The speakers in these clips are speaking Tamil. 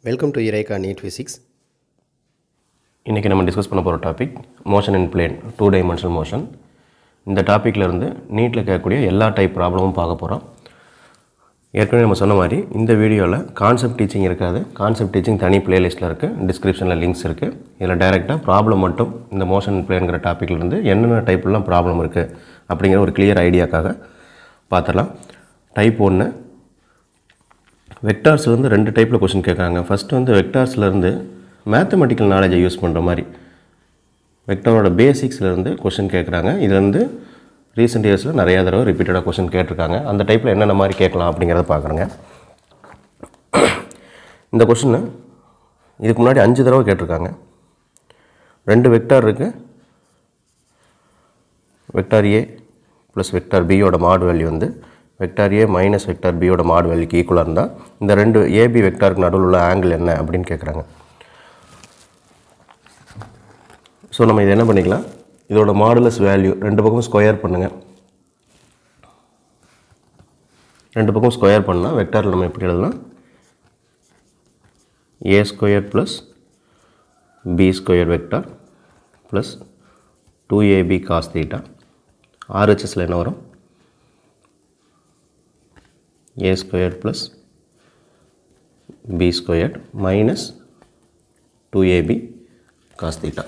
Welcome to Irekha NEET physics. இன்றைக்கி நம்ம டிஸ்கஸ் பண்ண போகிற topic motion in plane, 2 dimensional motion. இந்த டாப்பிக்கில் இருந்து நீட்டில் கேட்கக்கூடிய எல்லா டைப் ப்ராப்ளமும் பார்க்க போகிறோம். ஏற்கனவே நம்ம சொன்ன மாதிரி இந்த வீடியோவில் கான்செப்ட் டீச்சிங் இருக்காது. கான்செப்ட் டீச்சிங் தனி பிளேலிஸ்ட்டில் இருக்குது, டிஸ்கிரிப்ஷனில் லிங்க்ஸ் இருக்குது. இதில் டைரெக்டாக ப்ராப்ளம் மட்டும் இந்த மோஷன் இன் பிளேன்கிற டாப்பிக்லேருந்து என்னென்ன டைப்லாம் ப்ராப்ளம் இருக்குது அப்படிங்கிற ஒரு கிளியர் ஐடியாக்காக பார்த்துடலாம். டைப் 1 வெக்டார்ஸ்லேருந்து 2 டைப்பில் கொஷின் கேட்குறாங்க. ஃபஸ்ட்டு வந்து வெக்டார்ஸ்லேருந்து மேத்தமெட்டிக்கல் நாலேஜை யூஸ் பண்ணுற மாதிரி வெக்டாரோட பேசிக்ஸ்லேருந்து கொஷின் கேட்குறாங்க. இதுலேருந்து ரீசெண்ட் இயர்ஸில் நிறையா தடவை ரிப்பீட்டடாக கொஷின் கேட்டிருக்காங்க. அந்த டைப்பில் என்னென்ன மாதிரி கேட்கலாம் அப்படிங்கிறத பார்க்குறேங்க. இந்த கொஷின் இதுக்கு முன்னாடி 5 தடவை கேட்டிருக்காங்க. 2 வெக்டார் இருக்குது. வெக்டார் ஏ ப்ளஸ் வெக்டார் பியோட மாட் வேல்யூ வந்து வெக்டார் ஏ மைனஸ் வெக்டார் பியோட மாட் வேல்யூக்கு ஈக்குவலாக இருந்தால் இந்த 2 ஏபி வெக்டாருக்கு நடுவில் உள்ள ஆங்கிள் என்ன அப்படின்னு கேட்குறாங்க. ஸோ நம்ம இது என்ன பண்ணிக்கலாம், இதோட மாடுலஸ் வேல்யூ 2 பக்கம் ஸ்கொயர் பண்ணுங்கள். 2 பக்கம் ஸ்கொயர் பண்ணால் வெக்டாரில் நம்ம எப்படி எழுதலாம், a square plus b square vector plus 2ab cos theta. ஆர்ஹெச்எஸில் என்ன வரும், a squared plus b squared minus 2ab cos theta.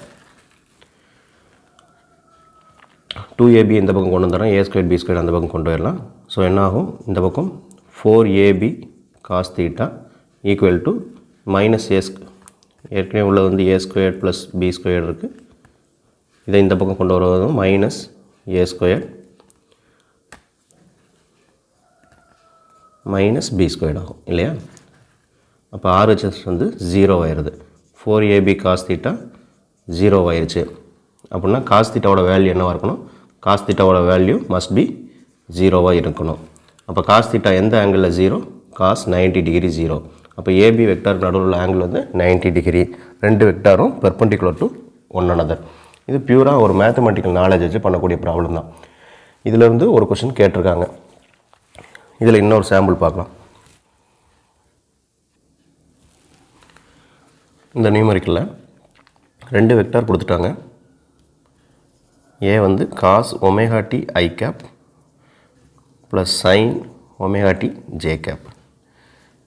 2ab இந்த பக்கம் கொண்டு வந்துடுறோம், a squared b squared அந்த பக்கம் கொண்டு வரலாம். ஸோ என்ன ஆகும், இந்த பக்கம் 4ab cos theta equal to minus a ஏற்கனவே உள்ளது வந்து a squared plus b squared இருக்குது. இதை இந்த பக்கம் கொண்டு வருவதும் minus a squared minus B squared ஆகும் இல்லையா. அப்போ ஆர்ஹெச்எஸ் வந்து 0 ஆயிடுது. 4ab காஸ் தீட்டா 0 ஆயிடுச்சு. அப்படின்னா காஸ் தீட்டாவோட வேல்யூ என்னவாக இருக்கணும், காஸ் தீட்டாவோட வேல்யூ மஸ்ட் பி 0வாக இருக்கணும். அப்போ காஸ் தீட்டா எந்த ஆங்கிளில் 0, காஸ் 90 டிகிரி 0. அப்போ ஏபி வெக்டார் நடுவில் உள்ள ஆங்கிள் வந்து 90 டிகிரி. 2 வெக்டாரும் பெர்பெண்டிகுலர் டு ஒன் அனதர். இது பியூராக ஒரு மேத்தமெட்டிக்கல் நாலேஜ் வச்சு பண்ணக்கூடிய ப்ராப்ளம் தான். இதிலேருந்து ஒரு கொஷின் கேட்டிருக்காங்க. இதில் இன்னொரு சாம்பிள் பார்க்கலாம். இந்த நியூமரிக்கலில் 2 வெக்டார் கொடுத்துட்டாங்க. ஏ வந்து cos omega t i cap plus sine omega t j cap.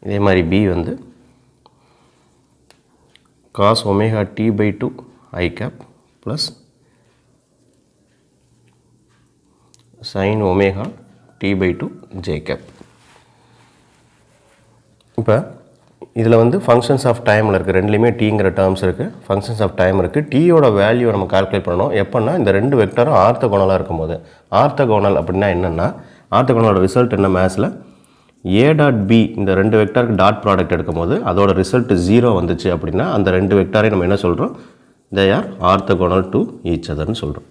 இதே மாதிரி பி வந்து cos omega D by 2 i cap plus sine omega D by 2 j cap. இப்போ இதில் வந்து ஃபங்க்ஷன்ஸ் ஆஃப் டைமில் இருக்குது, ரெண்டுலேயுமே டீங்கிற டேர்ம்ஸ் இருக்குது, ஃபங்க்ஷன்ஸ் ஆஃப் டைம் இருக்குது. டீயோட வேல்யூ நம்ம கால்குலேட் பண்ணணும் எப்போன்னா இந்த 2 வெக்டாரும் ஆர்த்தோகோனலாக இருக்கும்போது. ஆர்த்தோகோனல் அப்படின்னா என்னென்னா, ஆர்த்தோகோனலோட ரிசல்ட் என்ன மேத்ஸில், ஏ டாட் பி இந்த 2 வெக்டாருக்கு டாட் ப்ராடக்ட் எடுக்கும்போது அதோட ரிசல்ட் 0 வந்துச்சு அப்படின்னா அந்த 2 வெக்டாரையும் நம்ம என்ன சொல்கிறோம், they are orthogonal to each அதர்னு சொல்கிறோம்.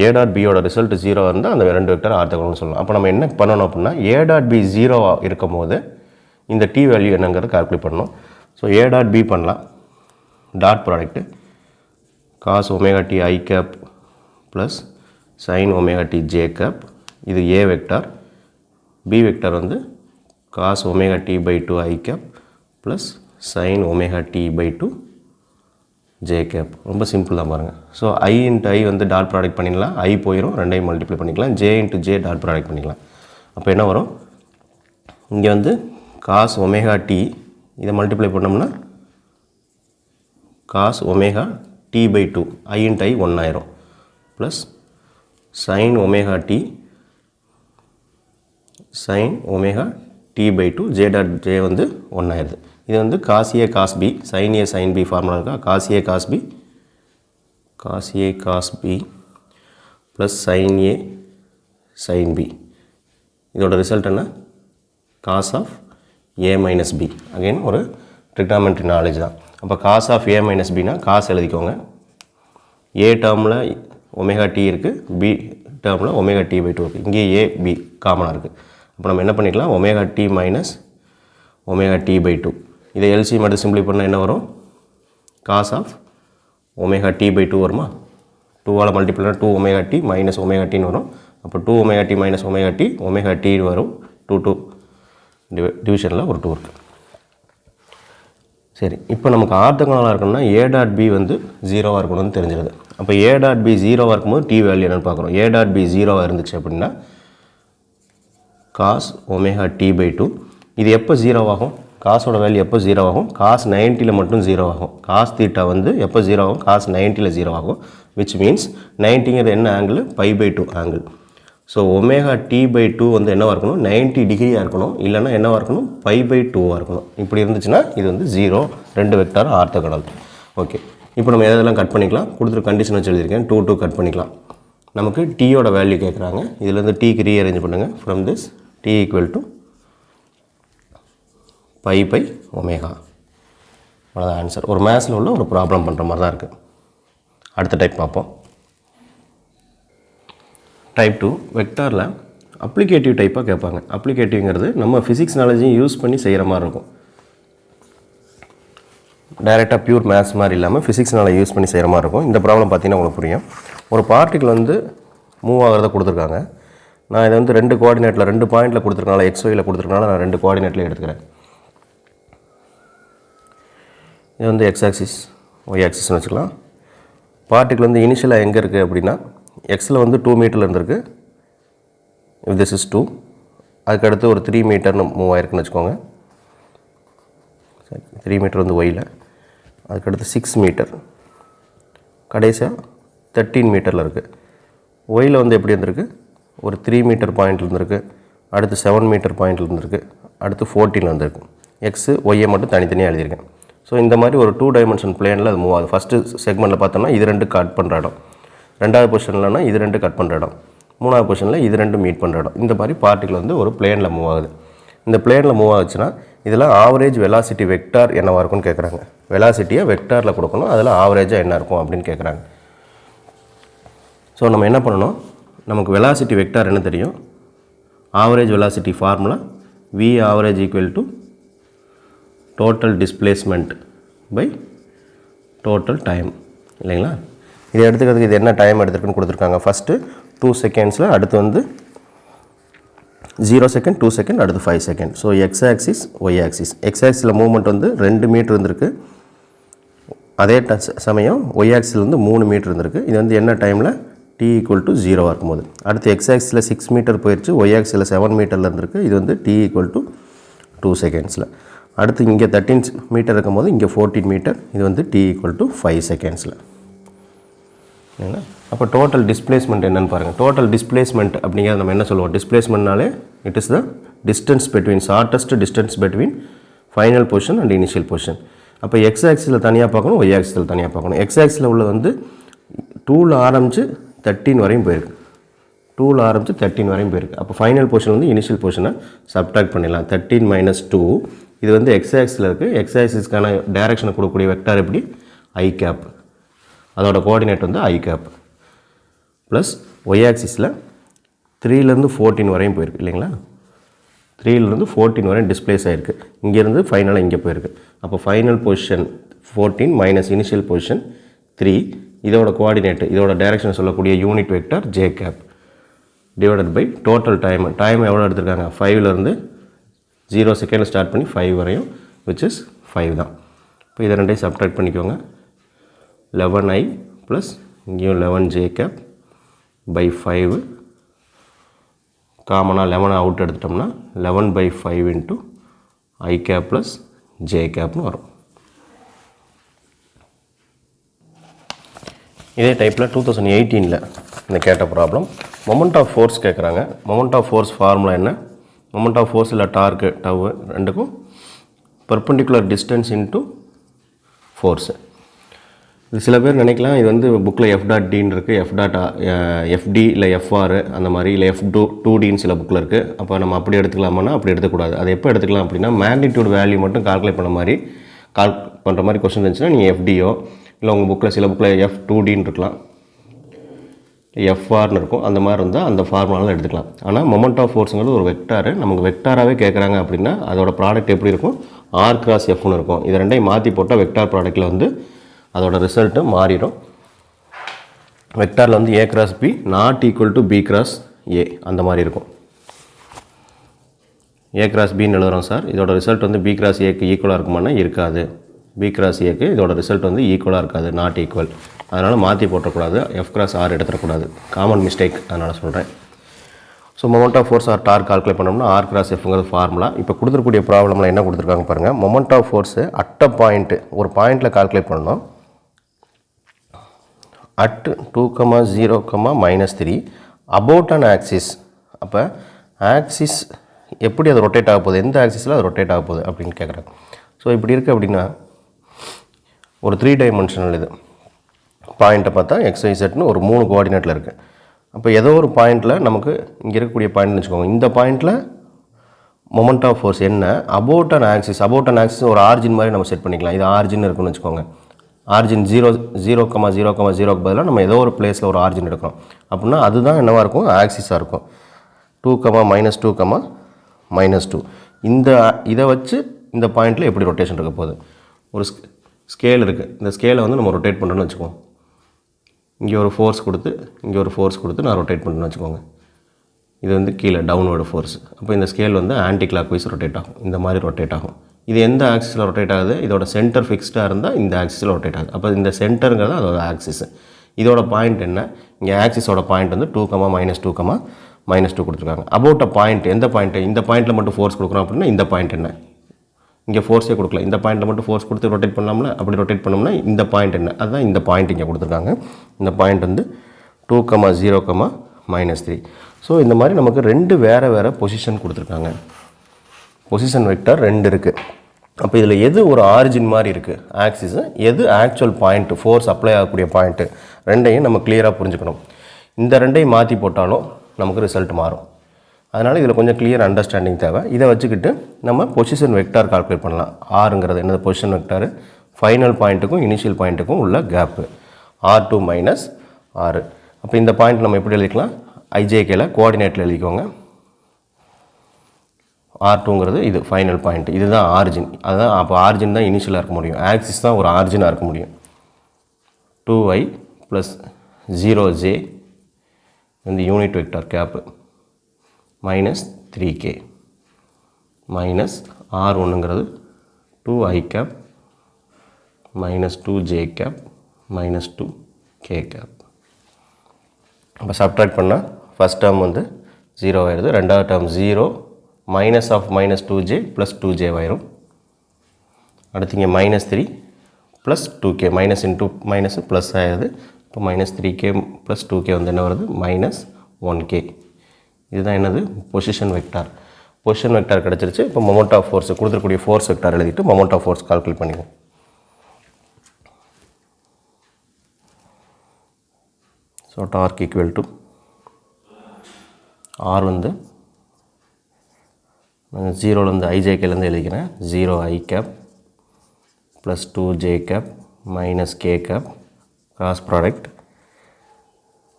ஏ டாட் பியோட ரிசல்ட் 0 இருந்தால் அந்த 2 வெக்டார் ஆர்த்தோகோனல்னு சொல்லலாம். அப்போ நம்ம என்ன பண்ணணும் அப்படின்னா, ஏ டாட் பி 0 இருக்கும் போது இந்த டி வேல்யூ என்னங்கிறத கால்குலேட் பண்ணணும். ஸோ ஏ டாட் பி பண்ணலாம், dot product cos omega t i cap plus sine omega t j cap. இது ஏ வெக்டார். பி வெக்டார் வந்து cos omega D by 2 i cap plus sine omega D by 2 j cap. ரொம்ப சிம்பிள் தான் பாருங்கள். ஸோ ஐ இன்ட்டு ஐ வந்து டாட் ப்ராடக்ட் பண்ணிக்கலாம், ஐ போயிடும், 2ஐயும் மல்டிப்ளை பண்ணிக்கலாம். J into j dot product பண்ணிக்கலாம். அப்போ என்ன வரும், இங்கே வந்து காஸ் ஒமேகா டி இதை மல்டிப்ளை பண்ணோம்னா cos omega D by 2 i into i 1 ஆயிரும் plus sine omega D by 2 j dot j வந்து 1 ஆயிடுது. இது வந்து cos a cos b, sine a sine b formula இருக்கா, cos a cos b plus sine a sine b. இதோட ரிசல்ட் என்ன, cos of A minus B. Again ஒரு ட்ரிக்னாமெட்ரி நாலேஜ் தான். அப்போ காஸ் ஆஃப் ஏ மைனஸ் பினா காஸ் எழுதிக்கோங்க. ஏ டேர்மில் ஒமேகா டி இருக்குது, பி டேர்மில் ஒமேகா டி பை 2 இருக்குது. இங்கே ஏ பி காமனாக இருக்குது. அப்போ நம்ம என்ன பண்ணிக்கலாம், omega t minus omega D by 2. இதை எல்சி மட்டும் சிம்பிளை பண்ணால் என்ன வரும், cos of omega D by 2 வருமா. 2ஆல் multiply 2 omega t minus omega டின்னு வரும். அப்போ 2 omega t minus omega t வரும். 2 டிவிஷனில் ஒரு 2 இருக்குது. சரி, இப்போ நமக்கு ஆர்த்தோகனலாக இருக்கணும்னா ஏ டாட் பி வந்து 0வாக இருக்கணும்னு தெரிஞ்சிருது. அப்போ ஏ டாட் பி 0வாக இருக்கும்போது டி வேல்யூ என்னென்னு பார்க்குறோம். ஏ டாட் பி 0வாக இருந்துச்சு அப்படின்னா காஸ் ஒமேகா டி பை 2. இது எப்போ 0 ஆகும்? காசோட வேல்யூ எப்போ 0 ஆகும்? காஸ் 90ல் மட்டும் 0 ஆகும். காஸ் தீட்டா வந்து எப்போ 0 ஆகும்? காஸ் 90ல் 0 ஆகும். விச் மீன்ஸ் 90ங்கிறது என்ன angle? Pi by 2 angle. So omega D by 2 வந்து என்னவாக இருக்கணும்? 90 டிகிரியாக இருக்கணும். இல்லைன்னா என்னவாக இருக்கணும்? பை பை 2வாக இருக்கணும். இப்படி இருந்துச்சுன்னா இது வந்து 0, 2 வெக்டார் ஆர்த்தோகனல். ஓகே, இப்போ நம்ம எதெல்லாம் கட் பண்ணிக்கலாம்? கொடுத்துரு கண்டிஷன் வச்சு எழுதியிருக்கேன். 2 கட் பண்ணிக்கலாம். நமக்கு டீயோட வேல்யூ கேட்குறாங்க. இதிலேருந்து டீக்கு ரீஅரேஞ்ச் பண்ணுங்கள். From this T equal to pi by omega. அவ்வளோதான் ஆன்சர். ஒரு மேத்ஸில் உள்ள ஒரு ப்ராப்ளம் பண்ணுற மாதிரி தான் இருக்குது. அடுத்த டைப் பார்ப்போம். டைப் 2 வெக்டாரில் அப்ளிகேட்டிவ் டைப்பாக கேட்பாங்க. அப்ளிகேட்டிவ்ங்கிறது நம்ம ஃபிசிக்ஸ் நாலேஜையும் யூஸ் பண்ணி செய்கிற மாதிரி இருக்கும். டைரெக்டாக பியூர் மேத்ஸ் மாதிரி இல்லாமல் ஃபிசிக்ஸ் நாலேஜ் யூஸ் பண்ணி செய்கிற மாதிரி இருக்கும். இந்த ப்ராப்ளம் பார்த்தீங்கன்னா உங்களுக்கு புரியும். ஒரு பார்ட்டிகிள் வந்து மூவ் ஆகிறத கொடுத்துருக்காங்க. நான் இதை வந்து 2 கோஆர்டினேட்டில் 2 பாயிண்டில் கொடுத்துருக்கனால XYயில் கொடுத்துருக்கனால நான் 2 கோஆர்டினேட்டில் எடுத்துக்கிறேன். இது வந்து எக்ஸ் ஆக்சிஸ், ஒய் ஆக்சிஸ்னு வச்சுக்கலாம். பார்ட்டிகிள் வந்து இனிஷியலாக எங்கே இருக்குது அப்படின்னா எக்ஸில் வந்து 2 மீட்டரில் இருந்திருக்கு. இஃப் திஸ் இஸ் 2, அதுக்கடுத்து ஒரு 3 மீட்டர்னு மூவ் ஆயிருக்குன்னு வச்சுக்கோங்க. 3 மீட்டர் வந்து ஒயில், அதுக்கடுத்து 6 மீட்டர், கடைசியாக 13 மீட்டரில் இருக்குது. ஒயில் வந்து எப்படி இருந்திருக்கு? ஒரு 3 மீட்டர் பாயிண்டில் இருந்திருக்கு, அடுத்து 7 மீட்டர் பாயிண்டில் இருந்திருக்கு, அடுத்து 14 வந்திருக்கு. எக்ஸு ஒய்யை மட்டும் தனித்தனியாக எழுதியிருக்கேன். ஸோ இந்த மாதிரி ஒரு 2 டைமென்ஷன் பிளேனில் அது மூவ் ஆகுது. ஃபஸ்ட்டு செக்மெண்ட்டில் பார்த்தோம்னா இது 2 கட் பண்ணுற இடம், ரெண்டாவது பொசிஷன்லனா இது 2 கட் பண்ணுற இடம், மூணாவது பொசிஷனில் இது 2 மீட் பண்ணுற இடம். இந்த மாதிரி பார்ட்டிகிள் வந்து ஒரு பிளேனில் மூவ் ஆகுது. இந்த பிளேனில் மூவ் ஆகுச்சுன்னா இதில் ஆவரேஜ் வெலாசிட்டி வெக்டார் என்னவாக இருக்கும்னு கேட்குறாங்க. வெலாசிட்டியை வெக்டாரில் கொடுக்கணும், அதில் ஆவரேஜாக என்ன இருக்கும் அப்படின்னு கேட்குறாங்க. ஸோ நம்ம என்ன பண்ணணும்? நமக்கு வெலாசிட்டி வெக்டார் என்ன தெரியும்? Average velocity formula V average equal to total displacement by total time இல்லைங்களா? இதை எடுத்துக்கிறதுக்கு இது என்ன டைம் எடுத்துருக்குன்னு கொடுத்துருக்காங்க. ஃபஸ்ட்டு 2 செகண்ட்ஸில், அடுத்து வந்து 0 செகண்ட், 2 செகண்ட், அடுத்து 5 second. So x axis, y axis. X ஆக்சிஸில் மூவ்மெண்ட் வந்து 2 மீட்டர் இருந்திருக்கு. அதே சமயம் ஒய் ஆக்சிஸில் வந்து 3 மீட்டர் இருந்திருக்கு. இது வந்து என்ன டைமில்? t ஈக்குவல் டு 0 இருக்கும்போது. அடுத்து எக்ஸ் ஆக்சிஸில் 6 மீட்டர் போயிடுச்சு, ஒய் ஆக்சிஸில் 7 மீட்டரில் இருந்திருக்கு. இது வந்து t ஈக்குவல் டு 2 செகண்ட்ஸில். அடுத்து இங்கே 13 மீட்டர் இருக்கும்போது இங்கே 14 மீட்டர், இது வந்து t ஈக்குவல் டு 5 செகண்ட்ஸில். ஏன்னா அப்போ டோட்டல் டிஸ்பிளேஸ்மெண்ட் என்னென்னு பாருங்கள். டோட்டல் டிஸ்பிளேஸ்மெண்ட் அப்படிங்கிறது நம்ம என்ன சொல்லுவோம்? டிஸ்பிளேஸ்மெண்ட்னாலே it is the distance between, shortest distance between final position and initial position. அப்போ எக்ஸ் ஆக்சிஸில் தனியாக பார்க்கணும், ஒய் ஆக்சிஸில் தனியாக பார்க்கணும். எக்ஸ் ஆக்சிஸில் உள்ள வந்து 2ல் ஆரம்பித்து 13 வரையும் போயிருக்கு. 2ல் ஆரம்பித்து 13 வரையும் போயிருக்கு. அப்போ ஃபைனல் பொசிஷன் வந்து இனிஷியல் பொசிஷனை சப்ட்ராக்ட் பண்ணிடலாம். 13 - 2. இது வந்து எக்ஸ் ஆக்சிஸில் இருக்குது. எக்ஸ் ஆக்சிஸ்க்கான டைரக்ஷனை கொடுக்கக்கூடிய வெக்டார் எப்படி? ஐ கேப். அதோட கோஆர்டினேட் வந்து ஐ கேப். ப்ளஸ் ஒய் ஆக்சிஸில் 3லேருந்து 14 வரையும் போயிருக்கு இல்லைங்களா? 3லேருந்து 14 வரையும் டிஸ்பிளேஸ் ஆகிருக்கு. இங்கேருந்து ஃபைனலாக இங்கே போயிருக்கு. அப்போ final position 14 minus initial position 3. இதோட கோஆர்டினேட்டு, இதோட டைரக்ஷன் சொல்லக்கூடிய unit vector J cap divided by total time. Time எவ்வளோ எடுத்திருக்காங்க? 5லேருந்து 0 செகண்டில் ஸ்டார்ட் பண்ணி 5 வரையும், விச் இஸ் 5 தான். இப்போ இதை ரெண்டையும் சப்ட்ராக்ட் பண்ணிக்கோங்க. 11i ப்ளஸ் இங்கேயும் 11j கேப் பை 5. காமனாக 11 அவுட் எடுத்துட்டோம்னா 11/5 இன்ட்டு ஐ கேப் ப்ளஸ் ஜே கேப்னு வரும். இதே டைப்பில் 2018 இந்த கேட்ட ப்ராப்ளம் மொமெண்ட் ஆஃப் ஃபோர்ஸ் கேட்குறாங்க. மொமெண்ட் ஆஃப் ஃபோர்ஸ் ஃபார்முலா என்ன? மொமெண்ட் ஆஃப் ஃபோர்ஸ் இல்லை டார்க்கு டவ் ரெண்டுக்கும் பெர்பெண்டிகுலர் டிஸ்டன்ஸ் இன்ட்டு ஃபோர்ஸு. இது சில பேர் நினைக்கலாம் இது வந்து புக்கில் F.Dன்னு இருக்குது, FD இல்லை FR அந்த மாதிரி, இல்லை F2Dன்னு சில புக்கில் இருக்குது. அப்போ நம்ம அப்படி எடுத்துக்கலாமான்னா அப்படி எடுத்துக்கூடாது. அது எப்போ எடுத்துக்கலாம் அப்படின்னா மேக்னிடியூட் வேல்யூ மட்டும் கால்குலேட் பண்ணுற மாதிரி கொஸ்டின் இருந்துச்சுன்னா நீங்கள் FDயோ, இல்லை உங்கள் புக்கில் சில புக்கில் F2Dன்னு இருக்கலாம், FRன்னு இருக்கும். அந்த மாதிரி இருந்தால் அந்த ஃபார்முலாவில் எடுத்துக்கலாம். ஆனால் மொமெண்ட் ஆஃப் ஃபோர்ஸுங்கிறது ஒரு வெக்டாரு. நமக்கு வெக்டாராகவே கேட்குறாங்க அப்படின்னா அதோட ப்ராடக்ட் எப்படி இருக்கும்? R × Fன்னு இருக்கும். இது ரெண்டையும் மாற்றி போட்டால் வெக்டார் ப்ராடக்ட்டில் வந்து அதோட ரிசல்ட்டு மாறிடும். வெக்டாரில் வந்து A × B not equal to B × A அந்த மாதிரி இருக்கும். A × Bன்னு எழுதுகிறோம் சார். இதோட ரிசல்ட் வந்து B × Aக்கு ஈக்குவலாக இருக்குமானா இருக்காது. பி கிராஸ் ஏக்கு இதோட ரிசல்ட் வந்து ஈக்குவலாக இருக்காது, நாட் ஈக்குவல். அதனால் மாற்றி போட்டக்கூடாது, எஃப் கிராஸ் ஆர் எடுத்துடக்கூடாது. காமன் மிஸ்டேக், அதனால் சொல்கிறேன். So moment of force or torque calculate பண்ணோம்னா ஆர் கிராஸ் எஃப்ங்கிறது ஃபார்முலா. இப்போ கொடுத்துருக்கூடிய ப்ராப்ளமில் என்ன கொடுத்துருக்காங்க பாருங்கள். Moment of force at a point, ஒரு பாயிண்டில் கால்குலேட் பண்ணணும். At 2, 0, -3 about an axis. அப்போ ஆக்சிஸ் எப்படி அது ரொட்டேட் ஆக போகுது, எந்த ஆக்சிஸில் அது ரொட்டேட் ஆக போகுது அப்படின்னு கேட்குறாங்க. ஸோ இப்படி இருக்குது அப்படின்னா ஒரு 3 டைமென்ஷனல் இது பாயிண்ட்டை பார்த்தா XYZன்னு ஒரு 3 கோஆர்டினேட்டில் இருக்குது. அப்போ ஏதோ ஒரு பாயிண்டில் நமக்கு இங்கே இருக்கக்கூடிய பாயிண்ட்னு வச்சுக்கோங்க. இந்த பாயிண்டில் மொமெண்ட் ஆஃப் ஃபோர்ஸ் என்ன, about an axis. About an axis ஒரு ஆர்ஜின் மாதிரி நம்ம செட் பண்ணிக்கலாம். இது ஆர்ஜின் இருக்குன்னு வச்சுக்கோங்க. ஆர்ஜின் 0,0,0க்கு பதிலாக நம்ம ஏதோ ஒரு பிளேஸில் ஒரு ஆர்ஜின் எடுக்கிறோம் அப்படின்னா அதுதான் என்னவாக இருக்கும், ஆக்சிஸாக இருக்கும். 2, -2, -2 இந்த இதை வச்சு இந்த பாயிண்டில் எப்படி ரொட்டேஷன் இருக்க போகுது. ஒரு ஸ்கேல் இருக்குது, இந்த ஸ்கேலை வந்து நம்ம ரொட்டேட் பண்ணுறோன்னு வச்சுக்கோங்க. இங்கே ஒரு ஃபோர்ஸ் கொடுத்து இங்கே ஒரு ஃபோர்ஸ் கொடுத்து நான் ரொட்டேட் பண்ணுறேன்னு வச்சுக்கோங்க. இது வந்து கீழே டவுன்வர்டு ஃபோர்ஸ். அப்போ இந்த ஸ்கேல் வந்து ஆன்டி கிளாக் வைஸ் ரொட்டேட் ஆகும், இந்த மாதிரி ரொட்டேட் ஆகும். இது எந்த ஆக்சிஸில் ரொட்டேட் ஆகுது, இதோட சென்டர் ஃபிக்ஸ்டாக இருந்தால் இந்த ஆக்சிஸில் ரொட்டேட் ஆகுது. அப்போ இந்த சென்டருங்கிறது அதோட ஆக்சிஸ். இதோட பாயிண்ட் என்ன, இங்கே ஆக்சிஸோட பாயிண்ட் வந்து 2, -2 கொடுத்துருக்காங்க. அபவுட் அ பாயிண்ட், எந்த பாயிண்ட்டு, இந்த பாயிண்ட்டில் மட்டும் ஃபோர்ஸ் கொடுக்குறோம் அப்படின்னா இந்த பாயிண்ட் என்ன, இங்கே ஃபோர்ஸே கொடுக்கல, இந்த பாயிண்ட்டில் மட்டும் ஃபோர்ஸ் கொடுத்து ரொட்டேட் பண்ணலாம்ல. அப்படி ரொட்டேட் பண்ணோம்னா இந்த பாயிண்ட் என்ன, அதுதான் இந்த பாயிண்ட் இங்கே கொடுத்துருக்காங்க. இந்த பாயிண்ட் வந்து 2, 0, -3. ஸோ இந்த மாதிரி நமக்கு 2 வேறு பொசிஷன் கொடுத்துருக்காங்க. பொசிஷன் வெக்டர் 2 இருக்குது. அப்போ இதில் எது ஒரு ஆரிஜின் மாதிரி இருக்குது ஆக்சிஸு, எது ஆக்சுவல் பாயிண்ட்டு, ஃபோர்ஸ் அப்ளை ஆகக்கூடிய பாயிண்ட்டு, ரெண்டையும் நம்ம கிளியராக புரிஞ்சுக்கணும். இந்த ரெண்டையும் மாற்றி போட்டாலும் நமக்கு ரிசல்ட் மாறும். அதனால் இதில் கொஞ்சம் கிளியர் அண்டர்ஸ்டாண்டிங் தேவை. இதை வச்சுக்கிட்டு நம்ம பொசிஷன் வெக்டார் கால்குலேட் பண்ணலாம். ஆறுங்கிறது என்னது, பொசிஷன் வெக்டார் ஃபைனல் பாயிண்ட்டுக்கும் இனிஷியல் பாயிண்ட்டுக்கும் உள்ள கேப்பு, R2 - R. அப்போ இந்த பாயிண்ட் நம்ம எப்படி எழுதிக்கலாம், IJKல கோஆர்டினேட்டில் எழுதிக்கோங்க. R2ங்கிறது இது ஃபைனல் பாயிண்ட், இதுதான் ஆரிஜின். அதுதான் அப்போ ஆரிஜின் தான் இனிஷியலாக இருக்க முடியும், ஆக்சிஸ் தான் ஒரு ஆரிஜினாக இருக்க முடியும். 2i + 0j இந்த யூனிட் வெக்டார் கேப்பு -3k -R1ங்கிறது 2i cap -2j cap -2k cap. அப்போ சப்ட்ராக்ட் பண்ணால் ஃபஸ்ட் டேர்ம் வந்து 0 ஆயிடுது, ரெண்டாவது டேர்ம் 0 -2j + 2j ஆயிரும். அடுத்து இங்கே -3 + 2k, minus into minus plus ஆயிடுது. இப்போ -3k + 2k வந்து என்ன வருது, -1k. இதுதான் என்னது, பொசிஷன் வெக்டார். பொசிஷன் வெக்டார் கிடச்சிருச்சு. இப்போ மொமெண்ட் ஆஃப் ஃபோர்ஸ் கொடுத்துருக்கூடிய ஃபோர்ஸ் வெக்டார் எழுதிட்டு மொமெண்ட் ஆஃப் ஃபோர்ஸ் கால்குலேட் பண்ணிக்குவோம். So torque equal to R வந்து 0லேருந்து IJKலேருந்து எழுதிக்கிறேன். 0i cap + 2j cap -k cap cross product.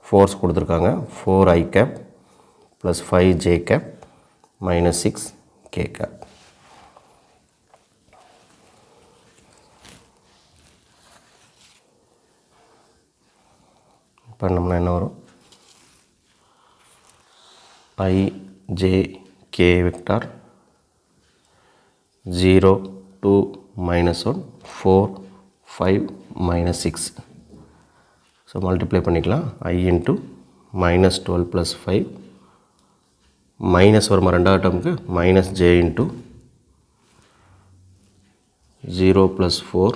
Force கொடுத்துருக்காங்க 4i gap + 5j gap -6k gap. இப்போ நம்மள என்ன வரும், IJK வெக்டார் 0, 2, -1, 4, 5, -6. ஸோ மல்டிப்ளை பண்ணிக்கலாம். I × -12 + 5 மைனஸ் வருமா ரெண்டாவது டேர்முக்கு, -j × 0 + 4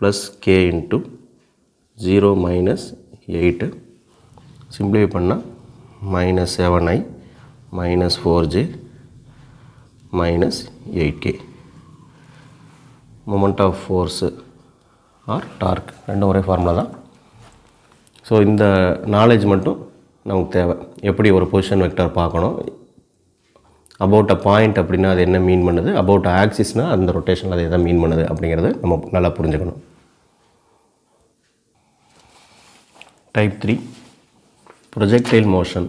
+ k × 0 - 8. சிம்பிளிஃபை பண்ணால் -7i -4j -8k. Moment of force or torque ரெண்டும் ஒரே ஃபார்முலா தான். ஸோ இந்த நாலேஜ் மட்டும் நமக்கு தேவை. எப்படி ஒரு பொசிஷன் வெக்டார் பார்க்கணும், அபவுட் அ பாயிண்ட் அப்படின்னா அது என்ன மீன் பண்ணுது, அபவுட் ஆக்சிஸ்னால் அந்த ரொட்டேஷனில் அது எதை மீன் பண்ணுது அப்படிங்கிறது நம்ம நல்லா புரிஞ்சுக்கணும். Type 3 projectile motion.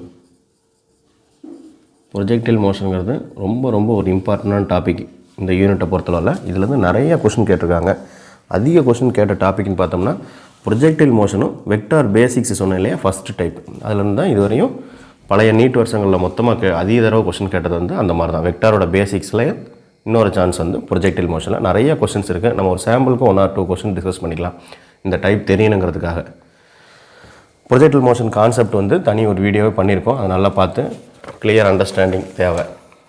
ப்ரொஜெக்டைல் மோஷனுங்கிறது ரொம்ப ரொம்ப ஒரு இம்பார்ட்டண்டான டாபிக் இந்த யூனிட்டை பொறுத்தளவில். இதுலேருந்து நிறைய கொஷின் கேட்டிருக்காங்க. அதிக கொஷின் கேட்ட டாபிக்னு பார்த்தோம்னா ப்ரொஜெக்டைல் மோஷனும் வெக்டார் பேசிக்ஸ் சொன்னேன் இல்லையா, ஃபஸ்ட்டு டைப். அதுலேருந்து தான் இதுவரையும் பழைய நீட் வருஷங்களில் மொத்தமாக அதிக தடவை கொஷின் கேட்டது வந்து அந்த மாதிரி தான். வெக்டாரோட பேசிக்ஸில் இன்னொரு சான்ஸ் வந்து ப்ரொஜெக்டைல் மோஷனில் நிறைய கொஸ்டின்ஸ் இருக்குது. நம்ம ஒரு சாம்பிளுக்கு 1 or 2 கொஸ்டின் டிஸ்கஸ் பண்ணிக்கலாம் இந்த டைப் தெரியணுங்கிறதுக்காக. ப்ரொஜெக்டைல் மோஷன் கான்செப்ட் வந்து தனி ஒரு வீடியோவே பண்ணியிருக்கோம். அதை நல்லா பார்த்து கிளியர் அண்டர்ஸ்டாண்டிங் தேவை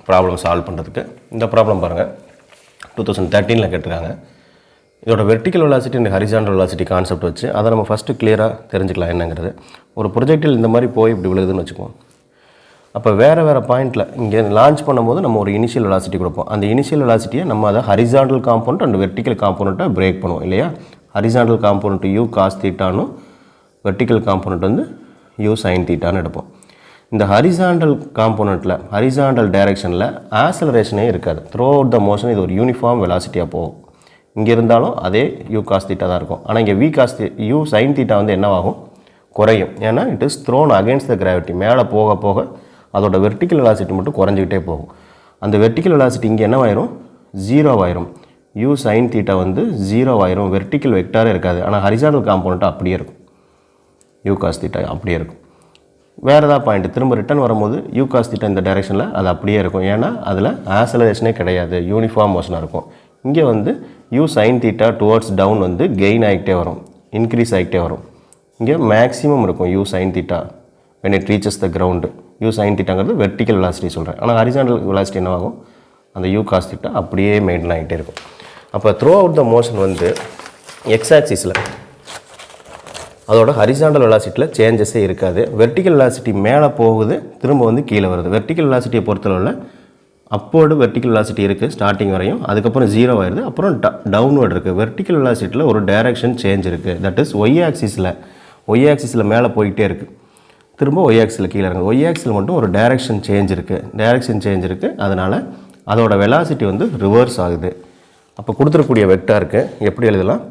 ப்ராப்ளம் சால்வ் பண்ணுறதுக்கு. இந்த ப்ராப்ளம் பாருங்கள், 2013 கேட்டிருக்காங்க. இதோட vertical velocity and horizontal velocity concept வச்சு அதை நம்ம ஃபஸ்ட்டு கிளியராக தெரிஞ்சுக்கலாம் என்னங்கிறது. ஒரு ப்ரொஜெக்டில் இந்த மாதிரி போய் இப்படி விழுகுதுன்னு வச்சுக்குவோம். அப்போ வேறு பாயிண்ட்டில் இங்கே லான்ச் பண்ணும்போது நம்ம ஒரு இனிஷியல் வெலாசிட்டி கொடுப்போம். அந்த இனிஷியல் வெலாசிட்டியை நம்ம அதை ஹரிசாண்டல் காம்போனண்ட் அண்ட் வெர்டிக்கல் காம்போனண்ட்டை பிரேக் பண்ணுவோம் இல்லையா. ஹரிசாண்டல் காம்போனண்ட் u cos θன்னு, வெர்டிக்கல் காம்போனண்ட் வந்து u sin θன்னு எடுப்போம். இந்த ஹரிசாண்டல் காம்போனண்ட்டில் ஹரிசாண்டல் டைரெக்ஷனில் ஆக்சலரேஷனே இருக்காது. த்ரூ அவுட் த மோஷன் இது ஒரு யூனிஃபார்ம் வெலாசிட்டியாக போகும். இங்கே இருந்தாலும் அதே u cos θ தான் இருக்கும். ஆனால் இங்கே u sin θ வந்து என்னவாகும், குறையும். ஏன்னா it is thrown against the gravity. மேலே போக போக அதோட வெர்டிக்கல் வெலாசிட்டி மட்டும் குறைஞ்சிக்கிட்டே போகும். அந்த வெர்டிக்கல் வெலாசிட்டி இங்கே என்னவாயிரும், 0 ஆயிரும். u sin θ வந்து 0 ஆயிரும். வெர்டிக்கல் வெக்டாரே இருக்காது. ஆனால் ஹரிசாண்டல் காம்போனண்ட் அப்படியே இருக்கும். u cos θ அப்படியே இருக்கும். வேறு ஏதாவது பாயிண்ட் திரும்ப ரிட்டர்ன் வரும்போது u cos θ இந்த டைரெக்ஷனில் அது அப்படியே இருக்கும். ஏன்னா அதில் ஆக்சலரேஷனே கிடையாது, யூனிஃபார்ம் மோஷனாக இருக்கும். இங்கே வந்து u sin θ டுவர்ட்ஸ் டவுன் வந்து கெயின் ஆகிட்டே வரும், இன்க்ரீஸ் ஆகிட்டே வரும். இங்கே மேக்ஸிமம் இருக்கும் u sin θ when it reaches the ground. u sin θங்கிறது வெர்டிக்கல் வெலாசிட்டி சொல்கிறேன். ஆனால் ஹரிசாண்டல் வெலாசிட்டி என்னவாகும், அந்த u cos θ அப்படியே மெயின்டைன் ஆகிட்டே இருக்கும். அப்போ த்ரூ அவுட் த மோஷன் வந்து எக்ஸ் ஆக்சிஸில் அதோட ஹரிசாண்டல் வெலாசிட்டியில் சேஞ்சஸே இருக்காது. வெர்டிக்கல் வெலாசிட்டி மேலே போகுது, திரும்ப வந்து கீழே வருது. வெர்டிக்கல் வெலாசிட்டியை பொறுத்தளவில் அப்போர்டு வெர்டிக்கல் வெலாசிட்டி இருக்குது ஸ்டார்டிங் வரையும், அதுக்கப்புறம் 0 ஆயிடுது, அப்புறம் டவுன்வர்டு இருக்குது. வெர்டிக்கல் வெலாசிட்டியில் ஒரு டைரக்ஷன் சேஞ்ச் இருக்குது. தட் இஸ் ஒய் ஆக்சிஸில் மேலே போயிட்டே இருக்குது, திரும்ப ஒய் ஆக்சிஸில் கீழே இருக்குது. ஒய் ஆக்சிஸில் மட்டும் ஒரு டைரக்ஷன் சேஞ்ச் இருக்குது. அதனால் அதோட வெலாசிட்டி வந்து ரிவர்ஸ் ஆகுது. அப்போ கொடுத்துருக்கூடிய வெக்டாருக்கு எப்படி எழுதலாம்,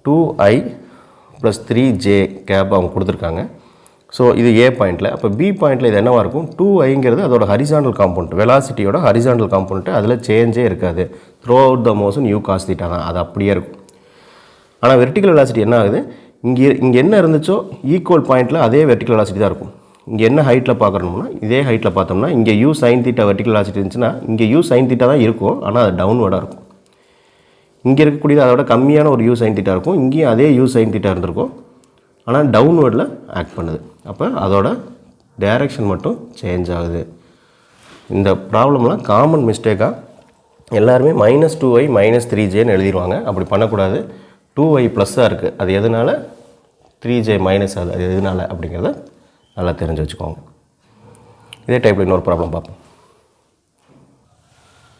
2i + 3j கேப் அவங்க கொடுத்துருக்காங்க. ஸோ இது ஏ பாயிண்ட்டில். அப்போ பி பாயிண்ட்டில் இது என்னவாக இருக்கும், 2iங்கிறது அதோட ஹரிசாண்டல் காம்போனண்ட், வெலாசிட்டியோட ஹரிசாண்டல் காம்போனண்ட்டு, அதில் சேஞ்சே இருக்காது. Through out the motion u cos θ தான், அது அப்படியே இருக்கும். ஆனால் வெர்டிக்கல் வெலாசிட்டி என்ன ஆகுது, இங்கே என்ன இருந்துச்சோ ஈக்குவல் பாயிண்ட்டில் அதே வெர்டிக்கல் வெலாசிட்டி தான் இருக்கும். இங்கே என்ன ஹைட்டில் பார்க்குறோம்னா இதே ஹைட்டில் பார்த்தோம்னா இங்கே u sin θ வெர்டிக்கல் வெலாசிட்டி இருந்துச்சுன்னா இங்கே u sin θ தான் இருக்கும், ஆனால் அது டவுன்வர்டாக இருக்கும். இங்கே இருக்கக்கூடியது அதோட கம்மியான ஒரு u sin θ இருக்கும், இங்கேயும் அதே u sin θ இருந்திருக்கும், ஆனால் டவுன்வர்டில் ஆக்ட் பண்ணுது. அப்போ அதோட டைரக்ஷன் மட்டும் சேஞ்ச் ஆகுது. இந்த ப்ராப்ளம்லாம் காமன் மிஸ்டேக்காக எல்லாருமே -2i -3jன்னு எழுதிடுவாங்க. அப்படி பண்ணக்கூடாது. 2i ப்ளஸ்ஸாக இருக்குது, அது எதனால், 3j மைனஸ் ஆகுது, அது எதனால் அப்படிங்கிறத நல்லா தெரிஞ்சு வச்சுக்கோங்க. இதே டைப்பில் இன்னொரு ப்ராப்ளம் பார்ப்போம்.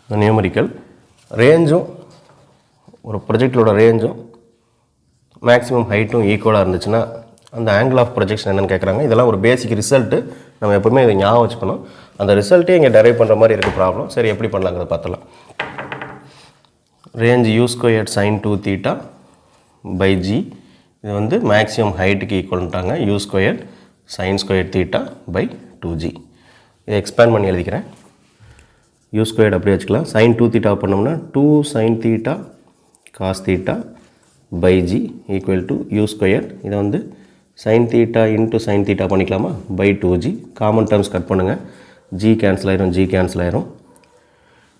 நியூமரிக்கல் ரேஞ்சும் ஒரு ப்ரொஜெக்டோட ரேஞ்சும் மேக்ஸிமம் ஹைட்டும் ஈக்குவலாக இருந்துச்சுன்னா அந்த ஆங்கிள் ஆஃப் ப்ரொஜெக்ஷன் என்னென்னு கேட்குறாங்க. இதெல்லாம் ஒரு பேசிக் ரிசல்ட்டு, நம்ம எப்போவுமே இதை ஞாபகம் வச்சுக்கணும். அந்த ரிசல்ட்டே இங்கே டெரைவ் பண்ணுற மாதிரி இருக்குது ப்ராப்ளம். சரி, எப்படி பண்ணலாங்கிறத பார்த்துலாம். Range u² sin 2θ by g, இது வந்து மேக்ஸிமம் ஹைட்டுக்கு ஈக்குவல்ட்டாங்க. u² sin² θ by 2g. இதை எக்ஸ்பேண்ட் பண்ணி எழுதிக்கிறேன். u² அப்படி வச்சுக்கலாம். sin 2θ பண்ணோம்னா 2 sin θ cos θ by g equal to u². இதை வந்து sin θ into sin θ பண்ணிக்கலாமா, by 2g. Common terms cut பண்ணுங்கள், g கேன்சல் ஆயிரும்.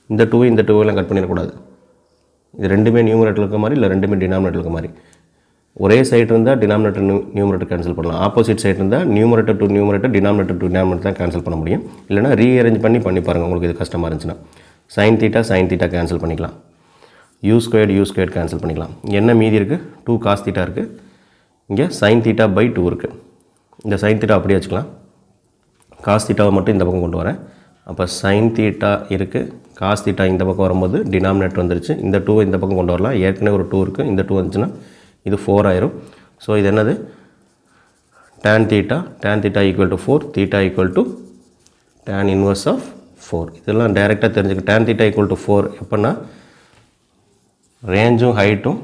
இந்த 2 எல்லாம் கட் பண்ணிடக்கூடாது. இது ரெண்டுமே நியூமரேட்டர் இருக்க மாதிரி, இல்லை ரெண்டுமே டினாமினேட்டர் இருக்க மாதிரி. ஒரே சைடு இருந்தால் டினாமினேட்டர் நியூமரேட்டர் கேன்சல் பண்ணலாம். ஆப்போசிட் சைடு இருந்தால் numerator to numerator, denominator to denominator தான் கேன்சல் பண்ண முடியும். இல்லைனா ரீஅரேஞ்ச் பண்ணி பாருங்கள், உங்களுக்கு இது கஷ்டமாக இருந்துச்சுன்னா. sin θ கேன்சல் பண்ணிக்கலாம், u² கேன்சல் பண்ணிக்கலாம். இங்கே என்ன மீதி இருக்குது, 2 cos θ இருக்குது, இங்கே sin θ by 2 இருக்குது. இந்த sin θ அப்படியே வச்சுக்கலாம். cos θவை மட்டும் இந்த பக்கம் கொண்டு வரேன். அப்போ sin θ இருக்குது, cos θ இந்த பக்கம் வரும்போது டினாமினேட்டர் வந்துருச்சு. இந்த 2 இந்த பக்கம் கொண்டு வரலாம். ஏற்கனவே ஒரு 2 இருக்குது, இந்த 2 வந்துச்சுன்னா இது 4 ஆயிரும். ஸோ இது என்னது, tan θ equal to 4, θ equal to tan inverse of 4. இதெல்லாம் டைரெக்டாக தெரிஞ்சுக்க. tan θ ஈக்குவல் டு 4 எப்போன்னா ரேஞ்சும் ஹைட்டும்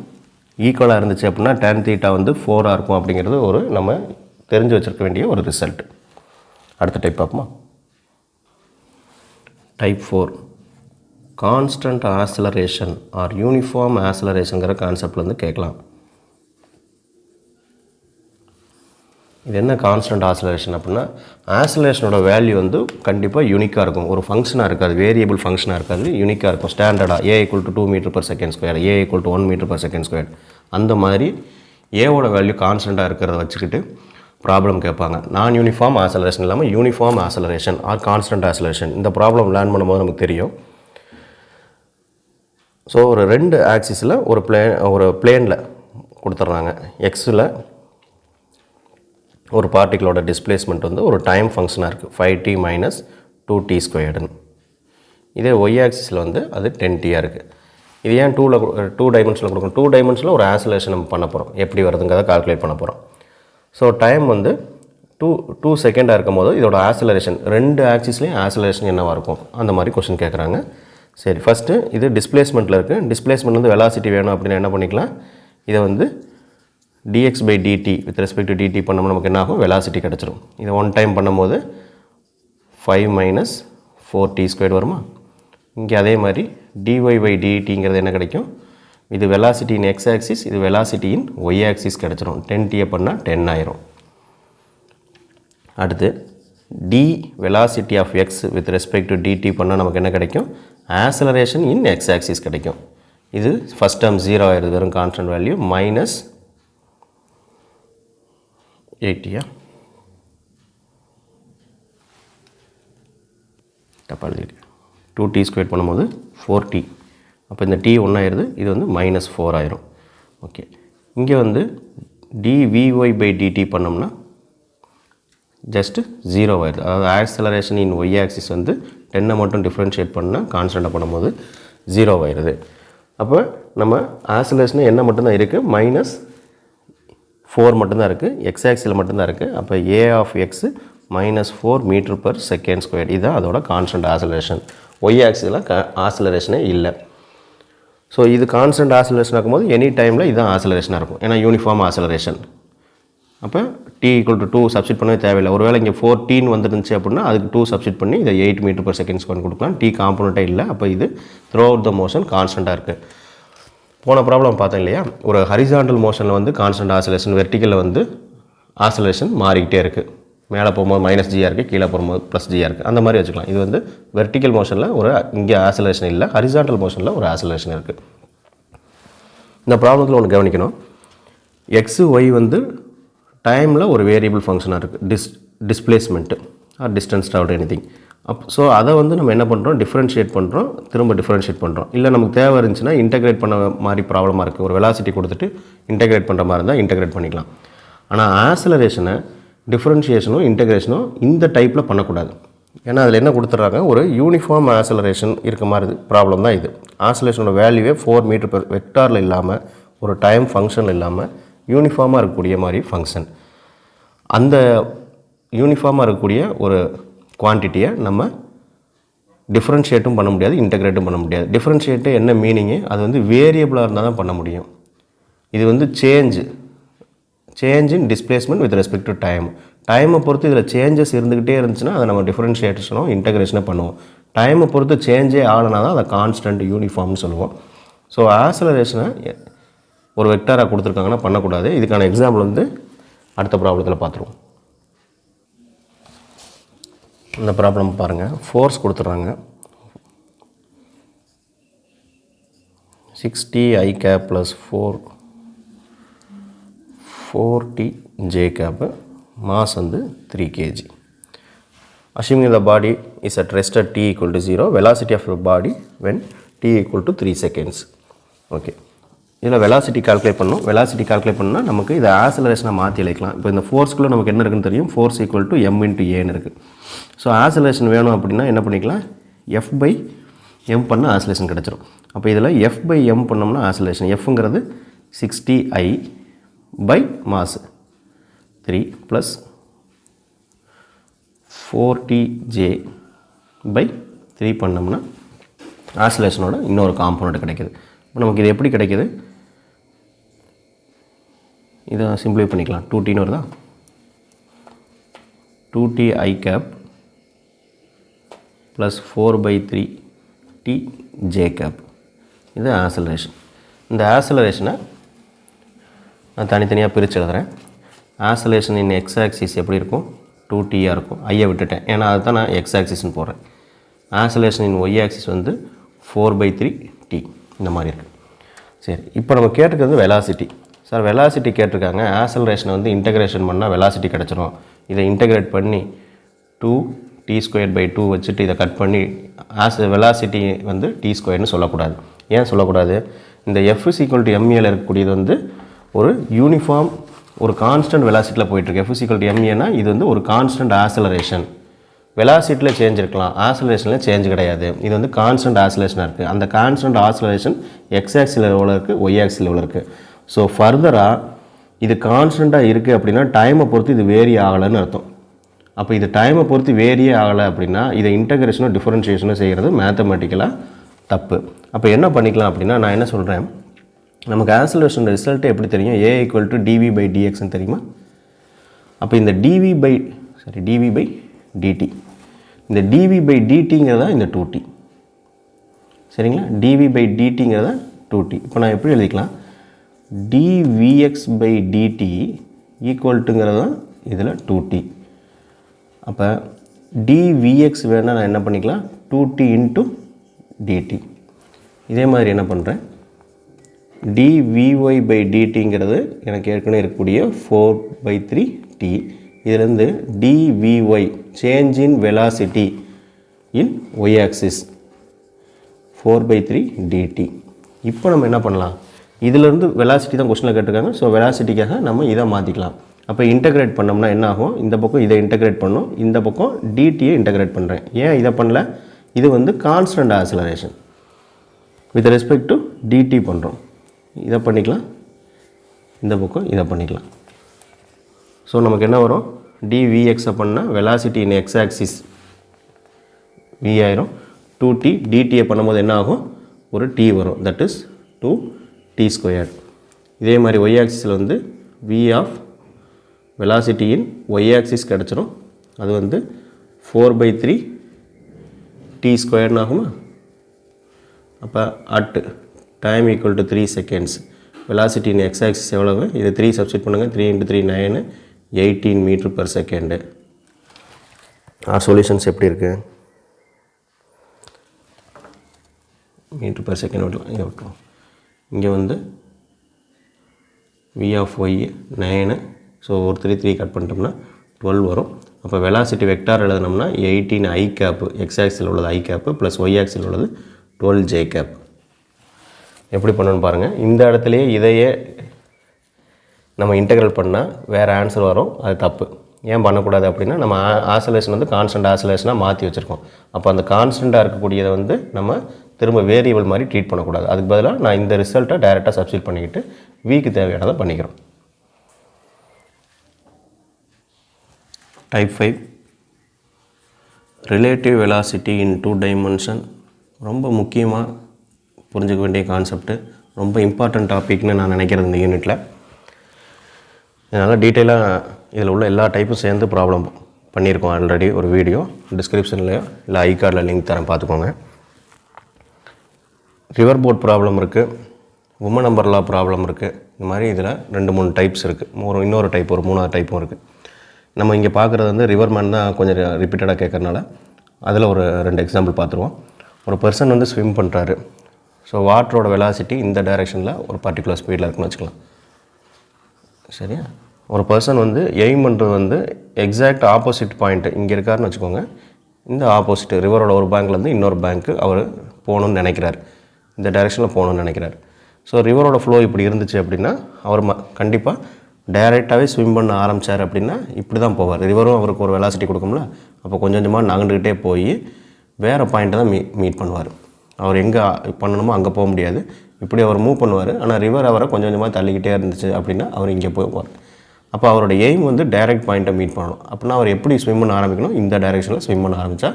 ஈக்குவலாக இருந்துச்சு அப்படின்னா tan θ வந்து 4 இருக்கும் அப்படிங்கிறது ஒரு நம்ம தெரிஞ்சு வச்சுருக்க வேண்டிய ஒரு ரிசல்ட். அடுத்த டைப் பார்ப்போமா. Type 4 constant acceleration or uniform ஆக்சலரேஷனுங்கிற கான்செப்ட்லேருந்து கேட்கலாம். இது என்ன கான்ஸ்டன்ட் ஆசிலரேஷன் அப்படின்னா ஆசிலரேஷனோட வேல்யூ வந்து கண்டிப்பாக யூனிக்காக இருக்கும். ஒரு ஃபங்க்ஷனாக இருக்காது, வேரியபிள் ஃபங்க்ஷனாக இருக்காது, யூனிக்காக இருக்கும். ஸ்டாண்டர்டாக A = 2 m/s², A = 1 m/s². அந்த மாதிரி ஏவோட வேல்யூ கான்ஸ்டண்ட்டாக இருக்கிறத வச்சுக்கிட்டு ப்ராப்ளம் கேட்பாங்க. நான் யூனிஃபார்ம் ஆசிலரேஷன் இல்லாமல் uniform acceleration or constant acceleration. இந்த ப்ராப்ளம் லேர்ன் பண்ணும்போது நமக்கு தெரியும். ஸோ ஒரு 2 ஆக்சிஸில் ஒரு பிளேனில் கொடுத்துட்றாங்க. எக்ஸில் ஒரு பார்ட்டிகளோட டிஸ்பிளேஸ்மெண்ட் வந்து ஒரு டைம் ஃபங்க்ஷனாக இருக்குது 5t - 2t². இதே ஒய் ஆக்சிஸில் வந்து அது 10tயாக இருக்குது. இது ஏன் 2 டைமென்ஷனில் கொடுக்கணும்? 2 டைமென்ஷனில் ஒரு ஆசிலேஷன் நம்ம பண்ண போகிறோம். எப்படி வருதுங்கிறத கால்குலேட் பண்ண போகிறோம். ஸோ டைம் வந்து 2 செகண்டாக இருக்கும் போது இதோட ஆசிலரேஷன் 2 ஆக்சிஸ்லேயும் ஆசிலரேஷன் என்னவாக இருக்கும் அந்த மாதிரி கொஸ்டின் கேட்குறாங்க. சரி, ஃபஸ்ட்டு இது டிஸ்பிளேஸ்மெண்ட்டில் இருக்குது. டிஸ்பிளேஸ்மெண்ட் வந்து வெலாசிட்டி வேணும் அப்படின்னா என்ன பண்ணிக்கலாம், இதை வந்து dx/dt with respect to dt பண்ணோம்னா நமக்கு என்ன ஆகும், வெலாசிட்டி கிடச்சிரும். இதை 1 டைம் பண்ணும்போது 5 - 4t² வருமா. இங்கே அதே மாதிரி dy/dtங்கிறது என்ன கிடைக்கும், இது வெலாசிட்டி இன் x ஆக்சிஸ், இது வெலாசிட்டி இன் y ஆக்சிஸ் கிடச்சிரும். 10t பண்ணால் 10 ஆயிரும். அடுத்து d velocity of x with respect to dt பண்ணால் நமக்கு என்ன கிடைக்கும், ஆக்சலரேஷன் இன் x ஆக்சிஸ் கிடைக்கும். இது ஃபஸ்ட் டேர்ம் 0 ஆயிடுது, வெறும் கான்ஸ்டன்ட் வேல்யூ -80. தப்பாக 2t² பண்ணும்போது 4t. அப்போ இந்த t 1 ஆயிடுது, இது வந்து -4 ஆயிரும். ஓகே, இங்கே வந்து dvy/dt பண்ணோம்னா ஜஸ்ட்டு 0 ஆயிடுது. அதாவது ஆக்சலரேஷன் இன் ஒய் ஆக்சிஸ் வந்து 10 மட்டும் டிஃப்ரென்ஷியேட் பண்ணால் கான்ஸ்டண்ட்டாக பண்ணும்போது 0 ஆயிடுது. அப்போ நம்ம ஆக்சலரேஷன் என்ன மட்டும்தான் இருக்குது, -4 மட்டும்தான் இருக்குது, எக்ஸ் ஆக்சிஸில் மட்டும்தான் இருக்குது. அப்போ a ஆஃப் எக்ஸு -4 m/s². இதுதான் அதோட கான்ஸ்டன்ட் ஆக்சலரேஷன். ஒய் ஆக்சிஸில் ஆக்சலரேஷனே இல்லை. ஸோ இது கான்ஸ்டன்ட் ஆக்சலரேஷன் ஆகும்போது எனி டைமில் இதுதான் ஆக்சலரேஷனாக இருக்கும், ஏன்னா யூனிஃபார்ம் ஆக்சலரேஷன். அப்போ t = 2 சப்ஸ்டிட் பண்ணவே தேவையில்லை. ஒருவேளை இங்கே 4t வந்துருந்துச்சு அப்படின்னா அதுக்கு 2 சப்ஸ்டிட் பண்ணி இதை 8 m/s² கொடுக்கலாம். t காம்பனண்ட்டே இல்லை. அப்போ இது த்ரூ அவுட் த மோஷன் கான்ஸ்டண்ட்டாக இருக்குது. போன ப்ராப்ளம் பார்த்தேன் இல்லையா, ஒரு ஹரிசாண்டல் மோஷனில் வந்து கான்ஸ்டன்ட் ஆக்சலரேஷன், வெர்டிக்கலில் வந்து ஆக்சலரேஷன் மாறிக்கிட்டே இருக்குது. மேலே போகும்போது -gயாக இருக்குது, கீழே போகும்போது +gயாக இருக்குது. அந்த மாதிரி வச்சுக்கலாம். இது வந்து வெர்டிக்கல் மோஷனில் ஒரு இங்கே ஆக்சலரேஷன் இல்லை, ஹரிசாண்டல் மோஷனில் ஒரு ஆக்சலரேஷன் இருக்குது. இந்த ப்ராப்ளத்தில் ஒன்று கவனிக்கணும், எக்ஸு ஒய் வந்து டைமில் ஒரு வேரியபிள் ஃபங்க்ஷனாக இருக்குது, displacement or distance travelled anything. So அதை வந்து நம்ம என்ன பண்ணுறோம், டிஃப்ரென்ஷியேட் பண்ணுறோம், திரும்ப டிஃப்ரென்ஷியேட் பண்ணுறோம். இல்லை நமக்கு தேவை இருந்துச்சுன்னா இன்டெகிரேட் பண்ண மாதிரி ப்ராப்ளமாக இருக்குது, ஒரு வெலாசிட்டி கொடுத்துட்டு இன்டெகிரேட் பண்ணுற மாதிரி இருந்தால் இன்டெகிரேட் பண்ணிக்கலாம். ஆனால் ஆக்சலரேஷனை டிஃப்ரென்ஷியேஷனும் இன்டெகிரேஷனும் இந்த டைப்பில் பண்ணக்கூடாது. ஏன்னா அதில் என்ன கொடுத்துட்றாங்க, ஒரு யூனிஃபார்ம் ஆக்சலரேஷன் இருக்க மாதிரி ப்ராப்ளம் தான் இது. ஆக்சலரேஷனோட வேல்யூவே 4 m/வெக்டாரில் இல்லாமல், ஒரு டைம் ஃபங்க்ஷனில் இல்லாமல் யூனிஃபார்மாக இருக்கக்கூடிய மாதிரி ஃபங்க்ஷன். அந்த யூனிஃபார்மாக இருக்கக்கூடிய ஒரு குவான்டிட்டியை நம்ம டிஃப்ரென்ஷியேட்டும் பண்ண முடியாது, இன்டெகிரேட்டும் பண்ண முடியாது. டிஃப்ரென்ஷியேட்டு என்ன மீனிங்கு, அது வந்து வேரியபிளாக இருந்தால் தான் பண்ண முடியும். இது வந்து change in displacement with respect to டைமை பொறுத்து இதில் சேஞ்சஸ் இருந்துக்கிட்டே இருந்துச்சுன்னா அதை நம்ம டிஃப்ரென்ஷியேஷனோ இன்டெகிரேஷனோ பண்ணுவோம். டைமை பொறுத்து சேஞ்சே ஆகலைனா தான் அதை கான்ஸ்டன்ட் யூனிஃபார்ம்னு சொல்லுவோம். ஸோ ஆக்சலரேஷனை ஒரு வெக்டாராக கொடுத்துருக்காங்கன்னா பண்ணக்கூடாது. இதுக்கான எக்ஸாம்பிள் வந்து அடுத்த ப்ராப்ளத்தில் பார்த்துருவோம். இந்த ப்ராப்ளம் பாருங்கள், ஃபோர்ஸ் கொடுத்துட்றாங்க 6t i cap + 4t j cap, mass வந்து 3 kg. Assuming the body is at rest at t = 0, velocity of the body when t = 3 seconds. Okay, இதில் வெலாசிட்டி கால்குலேட் பண்ணணும். வெலாசிட்டி கால்குலேட் பண்ணால் நமக்கு இதை ஆக்சலரேஷனை மாற்றி எழுதிக்கலாம். இப்போ இந்த ஃபோர்ஸ்க்குள்ளே நமக்கு என்ன இருக்குன்னு தெரியும், ஃபோர்ஸ் = m/a இருக்குது. ஸோ ஆக்சலரேஷன் வேணும் அப்படின்னா என்ன பண்ணிக்கலாம், f/m பண்ண ஆக்சலரேஷன் கிடச்சிரும். அப்போ இதில் f/m பண்ணோம்னா acceleration, fங்கிறது 60 i / mass 3 + 4t j / 3 பண்ணோம்னா ஆக்சலரேஷனோட இன்னொரு காம்பனண்ட் கிடைக்கிது. இப்போ நமக்கு இது எப்படி கிடைக்கிது, இதை சிம்பிளை பண்ணிக்கலாம். 2tன்னு வருதா, 2t i cap + 4/3t j cap. இது ஆக்சலரேஷன். இந்த ஆக்சலரேஷனை நான் தனித்தனியாக பிரித்து எழுதுகிறேன். ஆசலேஷன் இன் எக்ஸ் ஆக்சிஸ் எப்படி இருக்கும் 2Tயாக இருக்கும். ஐயை விட்டுட்டேன் ஏன்னா அதுதான் நான் எக்ஸ் ஆக்சிஸ்ன்னு போடுறேன். ஆசலேஷன் இன் ஒய் ஆக்சிஸ் வந்து 4/3T இந்த மாதிரி இருக்குது. சரி, இப்போ நம்ம கேட்டிருக்கிறது வெலாசிட்டி. சார் வெலாசிட்டி கேட்டிருக்காங்க. ஆசலரேஷனை வந்து இன்டகிரேஷன் பண்ணால் வெலாசிட்டி கிடச்சிரும். இதை இன்டகிரேட் பண்ணி 2T²/2 வச்சுட்டு இதை கட் பண்ணி வெலாசிட்டி வந்து T² சொல்லக்கூடாது. ஏன் சொல்லக்கூடாது? இந்த F = ma இருக்கக்கூடியது வந்து ஒரு யூனிஃபார்ம் ஒரு கான்ஸ்டன்ட் வெலாசிட்டியில் போயிட்டுருக்கு. F = ma இது வந்து ஒரு கான்ஸ்டன்ட் ஆசலரேஷன். வெலாசிட்டியில் சேஞ்ச் இருக்கலாம், ஆசலரேஷனில் சேஞ்ச் கிடையாது. இது வந்து கான்ஸ்டன்ட் ஆசலேஷனாக இருக்குது. அந்த கான்ஸ்டன்ட் ஆசலரேஷன் எக்ஸ் ஆக்சில் எவ்வளோ இருக்குது, ஒய் ஆக்சில் எவ்வளோ இருக்குது. ஸோ ஃபர்தராக இது கான்ஸ்டண்ட்டாக இருக்குது அப்படின்னா டைமை பொறுத்து இது வேரி ஆகலைன்னு அர்த்தம். அப்போ இது டைமை பொறுத்து வேரியே ஆகலை அப்படின்னா இதை இன்டகிரேஷனும் டிஃபரன்ஷியேஷனும் செய்கிறது மேத்தமெட்டிக்கலாக தப்பு. அப்போ என்ன பண்ணிக்கலாம் அப்படின்னா நான் என்ன சொல்கிறேன், நமக்கு ஆசலரேஷன் ரிசல்ட்டு எப்படி தெரியும்? A = dv/dxன்னு தெரியுமா? அப்போ இந்த dv/dt இந்த dv/dtங்கிறதா இந்த 2T. சரிங்களா? dv/dtங்கிறதா 2T. இப்போ நான் எப்படி எழுதிக்கலாம்? dvx/dt ஈக்குவல்ட்டுங்கிறது தான் இதில் 2T. அப்போ dvx வேணால் நான் என்ன பண்ணிக்கலாம்? 2T × dt. இதே மாதிரி என்ன பண்ணுறேன், dvy/dtங்கிறது எனக்கு ஏற்கனவே இருக்கக்கூடிய 4/3T. இதிலேருந்து dvy change in velocity in Y axis 4/3dt. இப்போ நம்ம என்ன பண்ணலாம், இதிலேருந்து வெலாசிட்டி தான் கொஸ்டினில் கேட்டிருக்காங்க. ஸோ வெலாசிட்டிக்காக நம்ம இதை மாற்றிக்கலாம். அப்போ இன்டகிரேட் பண்ணோம்னா என்ன ஆகும்? இந்த பக்கம் இதை இன்டகிரேட் பண்ணோம், இந்த பக்கம் டிடியை இன்டகிரேட் பண்ணுறேன். ஏன் இதை பண்ணல? இது வந்து constant acceleration with respect to DT பண்ணுறோம். இதை பண்ணிக்கலாம், இந்த பக்கம் இதை பண்ணிக்கலாம். ஸோ நமக்கு என்ன வரும்? dvxை பண்ணால் velocity in X axis v ஆயிரும். 2t dtயை பண்ணும்போது என்ன ஆகும்? ஒரு t வரும், தட் இஸ் 2t². இதே மாதிரி ஒய் ஆக்சிஸில் வந்து v of velocity in Y axis கிடச்சிரும். அது வந்து 4/3t² ஆகுமா? அப்போ at time equal to 3 seconds velocity in X axis எவ்வளவு? இது 3 சப்ஸ்டிட் பண்ணுங்கள். 3 × 3 9, 18 m/s. சொல்யூஷன்ஸ் எப்படி இருக்குது? m/s விடலாம், இங்கே விட்டுரும். இங்கே வந்து v ஆஃப் ஒய் 9, ஸோ ஒரு 3 கட் பண்ணிட்டோம்னா 12 வரும். அப்போ வெலாசிட்டி வெக்டார் எழுதினோம்னா 18 i கேப்பு, எக்ஸ் ஆக்சில் உள்ளது i cap plus y axis உள்ளது 12 j கேப். எப்படி பண்ணணும்னு பாருங்கள். இந்த இடத்துலையே இதையே நம்ம இன்டெக்ரல் பண்ணால் வேறு ஆன்சர் வரும். அது தப்பு. ஏன் பண்ணக்கூடாது அப்படின்னா நம்ம ஆசலேஷன் வந்து கான்ஸ்டன்ட் ஆசலேஷனாக மாற்றி வச்சுருக்கோம். அப்போ அந்த கான்ஸ்டண்ட்டாக இருக்கக்கூடியதை வந்து நம்ம திரும்ப வேரியபிள் மாதிரி ட்ரீட் பண்ணக்கூடாது. அதுக்கு பதிலாக நான் இந்த ரிசல்ட்டை டைரெக்டாக சப்ஸ்டிட் பண்ணிக்கிட்டு வீக்கு தேவையானதை பண்ணிக்கிறோம். டைப் 5 ரிலேட்டிவ் வெலாசிட்டி இன் 2 dimension. ரொம்ப முக்கியமாக புரிஞ்சுக்க வேண்டிய கான்செப்ட்டு, ரொம்ப இம்பார்ட்டன்ட் டாபிக்னு நான் நினைக்கிறது இந்த யூனிட்டில். அதனால் டீட்டெயிலாக இதில் உள்ள எல்லா டைப்பும் சேர்ந்து ப்ராப்ளம் பண்ணியிருக்கோம். ஆல்ரெடி ஒரு வீடியோ டிஸ்கிரிப்ஷன்லையோ இல்லை ஐகார்டில் லிங்க் தரேன், பார்த்துக்கோங்க. ரிவர் போட் ப்ராப்ளம் இருக்குது, உமன் நம்பர் லா ப்ராப்ளம் இருக்குது. இந்த மாதிரி இதில் 2-3 டைப்ஸ் இருக்குது. இன்னொரு டைப், ஒரு 3வது டைப்பும் இருக்குது. நம்ம இங்கே பார்க்குறது வந்து ரிவர் மேன் தான் கொஞ்சம் ரிப்பீட்டடாக கேட்குறனால அதில் ஒரு 2 எக்ஸாம்பிள் பார்த்துருவோம். ஒரு பர்சன் வந்து ஸ்விம் பண்ணுறாரு. ஸோ வாட்டரோட வெலாசிட்டி இந்த டைரெக்ஷனில் ஒரு பர்டிகுலர் ஸ்பீடில் இருக்குன்னு வச்சுக்கலாம். சரியா? ஒரு பர்சன் வந்து எய்ம் பண்ணுறது வந்து எக்ஸாக்ட் ஆப்போசிட் பாயிண்ட்டு இங்கே இருக்காருன்னு வச்சுக்கோங்க. இந்த ஆப்போசிட் ரிவரோட ஒரு பேங்க்லேருந்து இன்னொரு பேங்க்கு அவர் போகணுன்னு நினைக்கிறார், இந்த டைரெக்ஷனில் போகணுன்னு நினைக்கிறார். ஸோ ரிவரோட ஃப்ளோ இப்படி இருந்துச்சு அப்படின்னா அவர் கண்டிப்பாக டைரெக்டாகவே ஸ்விம் பண்ண ஆரம்பித்தார் அப்படின்னா இப்படி தான் போவார். ரிவரும் அவருக்கு ஒரு வெலாசிட்டி கொடுக்கும்ல, அப்போ கொஞ்சம் கொஞ்சமாக நகண்டுக்கிட்டே போய் வேறு பாயிண்ட்டை தான் மீட் பண்ணுவார். அவர் எங்கே பண்ணணுமோ அங்கே போக முடியாது, இப்படி அவர் மூவ் பண்ணுவார். ஆனால் ரிவர் அவரை கொஞ்சம் கொஞ்சமாக தள்ளிக்கிட்டே இருந்துச்சு அப்படின்னா அவர் இங்கே போவார். அப்போ அவரோட எய்ம் வந்து டைரக்ட் பாயிண்ட்டை மீட் பண்ணணும். அப்படின்னா அவர் எப்படி ஸ்விம் பண்ண ஆரம்பிக்கணும்? இந்த டைரெக்ஷனில் ஸ்விம் பண்ண ஆரம்பித்தா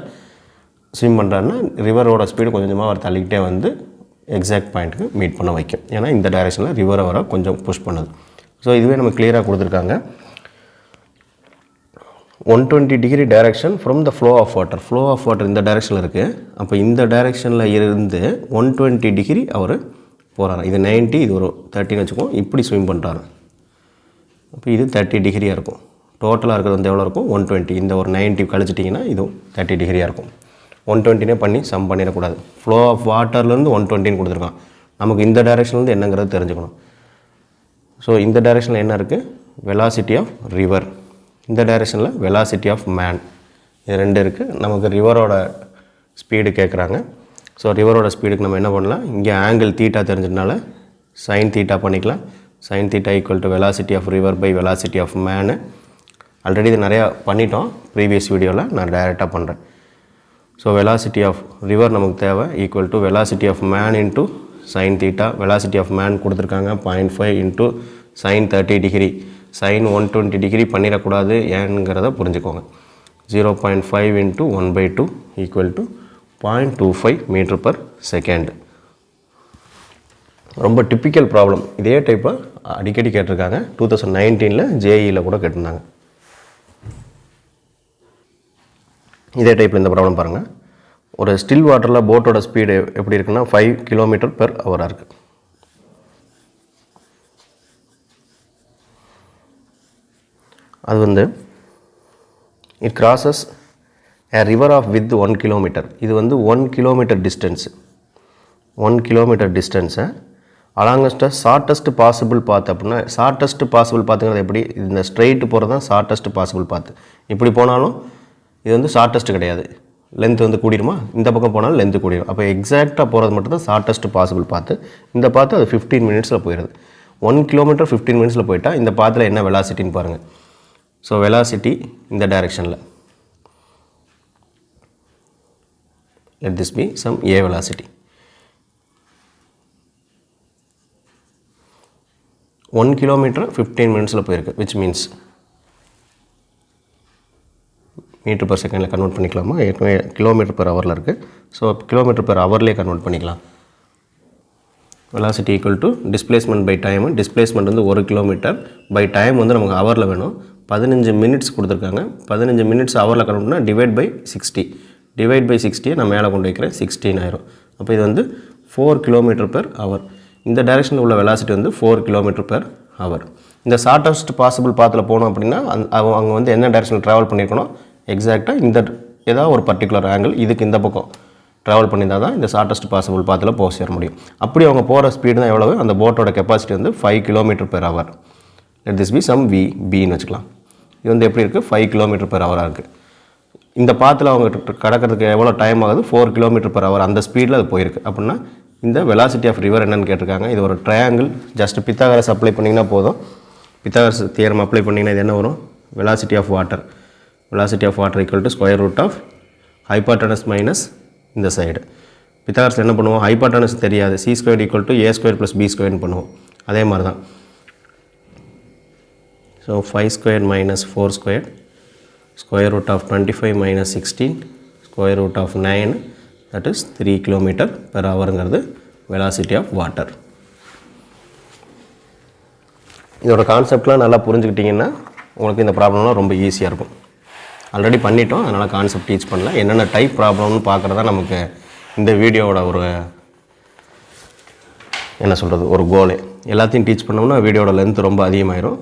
ஸ்விம் பண்ணுறாருன்னா ரிவரோட ஸ்பீடு கொஞ்சம் கொஞ்சமாக அவர் தள்ளிக்கிட்டே வந்து எக்ஸாக்ட் பாயிண்ட்டுக்கு மீட் பண்ண வைக்கும். ஏன்னா இந்த டைரெக்ஷனில் ரிவர் அவரை கொஞ்சம் புஷ் பண்ணுது. ஸோ இதுவே நம்ம கிளியராக கொடுத்துருக்காங்க. 120 degree direction from the flow of water. Flow of water இந்த டைரெக்ஷனில் இருக்குது. அப்போ இந்த டைரெக்ஷனில் இருந்து 120 டிகிரி அவர் போகிறாரு. இது 90, இது ஒரு 30ன்னு வச்சுக்கோம். இப்படி ஸ்விம் பண்ணுறாரு. அப்போ இது 30 டிகிரியாக இருக்கும். டோட்டலாக இருக்கிறது வந்து எவ்வளோ இருக்கும் 120. இந்த ஒரு 90 கழிச்சிட்டிங்கன்னா இதுவும் 30 டிகிரியாக இருக்கும். 120 பண்ணி சம் பண்ணிடக்கூடாது. ஃப்ளோ ஆஃப் வாட்டர்லேருந்து 120 கொடுத்துருக்கான். நமக்கு இந்த டைரெக்ஷன்லேருந்து என்னங்கிறது தெரிஞ்சுக்கணும். ஸோ இந்த டைரெக்ஷனில் என்ன இருக்குது, வெலாசிட்டி ஆஃப் ரிவர், இந்த டைரெக்ஷனில் வெலாசிட்டி ஆஃப் மேன், இது ரெண்டு இருக்குது. நமக்கு ரிவரோட ஸ்பீடு கேட்குறாங்க. ஸோ ரிவரோட ஸ்பீடுக்கு நம்ம என்ன பண்ணலாம், இங்கே ஆங்கிள் தீட்டா தெரிஞ்சதுனால சைன் தீட்டா பண்ணிக்கலாம். Sine theta equal to velocity of river by velocity of man. Already இது நிறையா பண்ணிட்டோம் ப்ரீவியஸ் வீடியோவில், நான் டைரெக்டாக பண்ணுறேன். ஸோ வெலாசிட்டி ஆஃப் ரிவர் நமக்கு தேவை equal to velocity of man into sine theta. Velocity of man கொடுத்துருக்காங்க 0.5 into sine 30 degree. Sine 120 degree பண்ணிடக்கூடாது, ஏங்கிறத புரிஞ்சுக்கோங்க. 0.5 into 1/2 equal to 0.25 metre per second. ரொம்ப டிப்பிக்கல் ப்ராப்ளம். இதே டைப்பை அடிக்கடி கேட்டிருக்காங்க. 2019 ஜேஇயில் கூட கேட்டிருந்தாங்க. இதே டைப்பில் இந்த ப்ராப்ளம் பாருங்கள். ஒரு ஸ்டில் வாட்டரில் போட்டோட ஸ்பீடு எப்படி இருக்குன்னா 5 km/h இருக்குது. அது வந்து it crosses a river of width 1 km. இது வந்து 1 km டிஸ்டன்ஸு, 1 km டிஸ்டன்ஸை அலாங்கஸ்ட்டாக ஷார்ட்டஸ்ட் பாசிபிள் பாத். அப்படின்னா ஷார்ட்டஸ்ட் பாசிபிள் பாத்துங்கிறது எப்படி, இந்த ஸ்ட்ரெயிட்டு போகிறது தான் ஷார்ட்டஸ்ட் பாசிபிள் பாத்து. இப்படி போனாலும் இது வந்து ஷார்ட்டஸ்ட் கிடையாது, லென்த் வந்து கூடிடுமா, இந்த பக்கம் போனாலும் லென்த்து கூடிடும். அப்போ எக்ஸாக்டாக போகிறது மட்டும் தான் ஷார்ட்டஸ்ட் பாசிபிள் பாத்து. இந்த பாத்து அது 15 மினிட்ஸில் போயிடுது. 1 km 15 மினிட்ஸில் போயிட்டால் இந்த பாத்தில் என்ன வெலாசிட்டின்னு பாருங்கள். ஸோ வெலாசிட்டி இந்த டைரெக்ஷனில், let this be some a velocity. 1 km 15 மினிட்ஸில் போயிருக்கு, which means மீட்டர் பர் செகண்டில் கன்வெர்ட் பண்ணிக்கலாமா, ஏற்கனவே km/h இருக்குது. ஸோ km/hலே கன்வெர்ட் பண்ணிக்கலாம். Velocity equal to displacement by time. Displacement வந்து 1 km பை டைம் வந்து நமக்கு ஹவரில் வேணும். 15 மினிட்ஸ் கொடுத்துருக்காங்க. 15 மினிட்ஸ் ஹவரில் கன்வெர்ட் பண்ணால் டிவைட் பை 60. டிவைட் பை 60 நான் மேலே கொண்டு வைக்கிறேன், 16 ஆயிரும். அப்போ இது வந்து 4 km/h. இந்த டைரெக்ஷனில் உள்ள வெலாசிட்டி வந்து 4 km/h. இந்த ஷார்ட்டஸ்ட் பாசிபிள் பாத்தில் போகணும் அப்படின்னா அவங்க வந்து என்ன டைரெக்ஷனில் ட்ராவல் பண்ணியிருக்கணும், எக்ஸாக்டாக இந்த ஏதாவது ஒரு பர்டிகுலர் ஆங்கிள் இதுக்கு இந்த பக்கம் ட்ராவல் பண்ணியிருந்தால் தான் இந்த ஷார்ட்டஸ்ட் பாசிபிள் பாத்தில் போக சேர முடியும். அப்படி அவங்க போகிற ஸ்பீடு தான் எவ்வளவு, அந்த போட்டோட கெப்பாசிட்டி வந்து 5 km/h. Let this be sum பின்னு வச்சுக்கலாம். இது வந்து எப்படி இருக்குது, 5 km/h இருக்குது. இந்த பாத்தில் அவங்க கடக்கிறதுக்கு எவ்வளோ டைம் ஆகுது, 4 km/h. அந்த ஸ்பீடில் அது போயிருக்கு. அப்படின்னா இந்த வெலாசிட்டி ஆஃப் ரிவர் என்னென்னு கேட்டிருக்காங்க. இது ஒரு ட்ரையாங்கிள். ஜஸ்ட் பித்தாகரஸ் அப்ளை பண்ணிங்கன்னா போதும். பித்தாகரஸ் தியரம் அப்ளை பண்ணிங்கன்னா இது என்ன வரும், velocity of water. Velocity of water equal to square root of hypotenuse minus இந்த சைடு. பித்தாகரஸ் என்ன பண்ணுவோம், ஹைபாட்டனஸ் தெரியாது, c² equal to a² + b² பண்ணுவோம். அதே மாதிரி தான். So 5² - 4² square root of 25 minus 16 square root of 9, that is 3 km/h velocity of water. இதோட கான்செப்ட்லாம் நல்லா புரிஞ்சுக்கிட்டிங்கன்னா உங்களுக்கு இந்த ப்ராப்ளம்லாம் ரொம்ப ஈஸியாக இருக்கும். ஆல்ரெடி பண்ணிட்டோம், அதனால் கான்செப்ட் டீச் பண்ணல. என்னென்ன டைப் ப்ராப்ளம்னு பார்க்குறதா நமக்கு இந்த வீடியோவோட ஒரு என்ன சொல்கிறது, ஒரு கோலே. எல்லாத்தையும் டீச் பண்ணோம்னா வீடியோட லென்த் ரொம்ப அதிகமாயிரும்.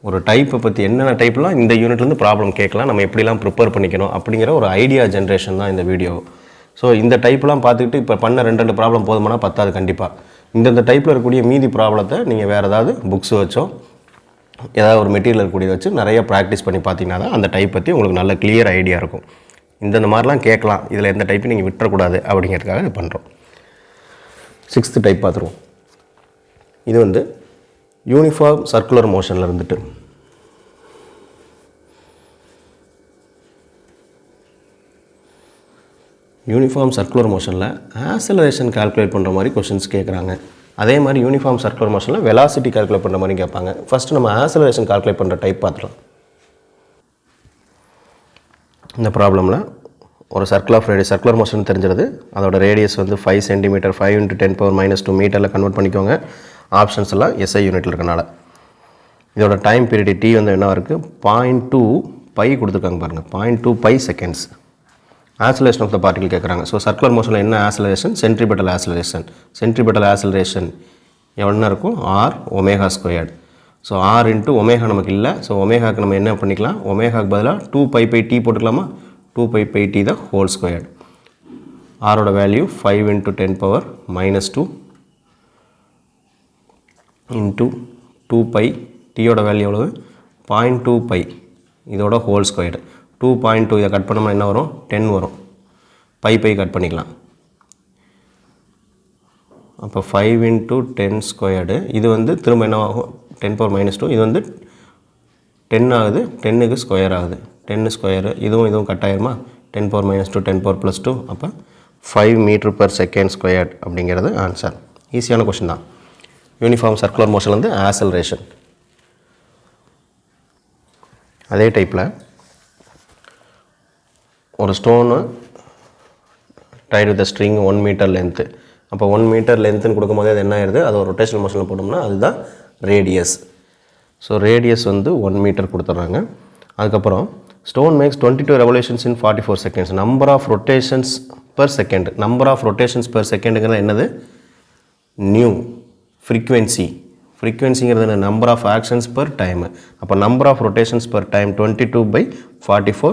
ஒரு டைப்பை பற்றி என்னென்ன டைப்லாம் இந்த யூனிட்லேருந்து ப்ராப்ளம் கேட்கலாம், நம்ம எப்படிலாம் ப்ரிப்பேர் பண்ணிக்கணும் அப்படிங்கிற ஒரு ஐடியா ஜென்ரேஷன் தான் இந்த வீடியோ. ஸோ இந்த டைப்லாம் பார்த்துக்கிட்டு இப்போ பண்ண 2 ப்ராப்ளம் போதுமானா பத்தாது கண்டிப்பாக. இந்த டைப்பில் இருக்கக்கூடிய மீதி ப்ராப்ளத்தை நீங்கள் வேறு ஏதாவது புக்ஸ் வச்சோ ஏதாவது ஒரு மெட்டீரியல் இருக்கக்கூடியதை வச்சு நிறைய ப்ராக்டிஸ் பண்ணி பார்த்தீங்கன்னா தான் அந்த டைப் பற்றி உங்களுக்கு நல்ல கிளியர் ஐடியா இருக்கும். இந்த மாதிரிலாம் கேட்கலாம், இதில் எந்த டைப்பையும் நீங்கள் விட்டுறக்கூடாது அப்படிங்கிறதுக்காக இது பண்ணுறோம். 6th டைப் பார்த்துருவோம். இது வந்து யூனிஃபார்ம் சர்க்குலர் மோஷனில் இருந்துட்டு யூனிஃபார்ம் சர்க்குலர் மோஷனில் ஆக்ஸலரேஷன் கால்குலேட் பண்ணுற மாதிரி கொஷின்ஸ் கேட்குறாங்க. அதே மாதிரி யூனிஃபார்ம் சர்க்குலர் மோஷனில் வெலாசிட்டி கால்குலேட் பண்ணுற மாதிரி கேட்பாங்க. ஃபஸ்ட்டு நம்ம ஆக்ஸலரேஷன் கால்குலேட் பண்ணுற டைப் பார்த்துக்கலாம். இந்த ப்ராப்ளமில் ஒரு circle of radius, circular motion தெரிஞ்சிருது. அதோட ரேடியஸ் வந்து 5 cm, 5 × 10⁻² மீட்டரில் கன்வெர்ட் பண்ணிக்கோங்க. ஆப்ஷன்ஸ் எல்லாம் SI யூனிட்டில் இருக்கனால. இதோட டைம் பீரியட் T வந்து என்ன இருக்குது, 0.2 π கொடுத்துருக்காங்க பாருங்கள், 0.2 π seconds. Acceleration of the particle கேட்குறாங்க. ஸோ சர்க்குலர் மோஷனில் என்ன acceleration, centripetal acceleration. Centripetal acceleration எவ்வளோ இருக்கும், r ω². So r into omega நமக்கு இல்லை. ஸோ ஒமேகாவுக்கு நம்ம என்ன பண்ணிக்கலாம், ஒமேகாவுக்கு பதிலாக 2π/t போட்டுக்கலாமா, 2π/t த ஹோல் ஸ்கொயர்டு. ஆரோட வேல்யூ 5 × 10⁻² இன்ட்டு 2π, டீயோட வேல்யூ எவ்வளவு 0.2π, இதோட ஹோல் ஸ்கொயர்டு. 2.2 இதை கட் பண்ணோம்னா என்ன வரும், 10 வரும். π கட் பண்ணிக்கலாம். அப்போ 5 × 10 ஸ்கொயர்டு. இது வந்து திரும்ப என்ன ஆகும், 10⁻². இது வந்து 10 ஆகுது, 10க்கு ஸ்கொயர் ஆகுது, 10 ஸ்கொயரு. இதுவும் கட் ஆயிருமா, 10⁻², 10⁻+2. அப்போ 5 m/s ஸ்கொயர்ட் அப்படிங்கிறது ஆன்சர். ஈஸியான கொஷின் தான். யூனிஃபார்ம் சர்க்குலர் மோஷன் வந்து ஆசலரேஷன். அதே டைப்பில் ஒரு stone tied with string 1 metre length. அப்போ 1 மீட்டர் லென்த்துன்னு கொடுக்கும்போது அது என்ன ஆயிடுது, அது ஒரு ரொட்டேஷனல் மோஷனில் போட்டோம்னா அதுதான் ரேடியஸ். ஸோ ரேடியஸ் வந்து 1 மீட்டர் கொடுத்துட்றாங்க. அதுக்கப்புறம் stone makes 22 revolutions in 44 seconds. Number of rotations per second. Number of rotations per செகண்டுங்கிறது என்னது, நியூ. ஃப்ரீக்வென்சி, ஃப்ரீக்வென்சிங்கிறது number of actions per time. அப்போ number of rotations per time 22/44.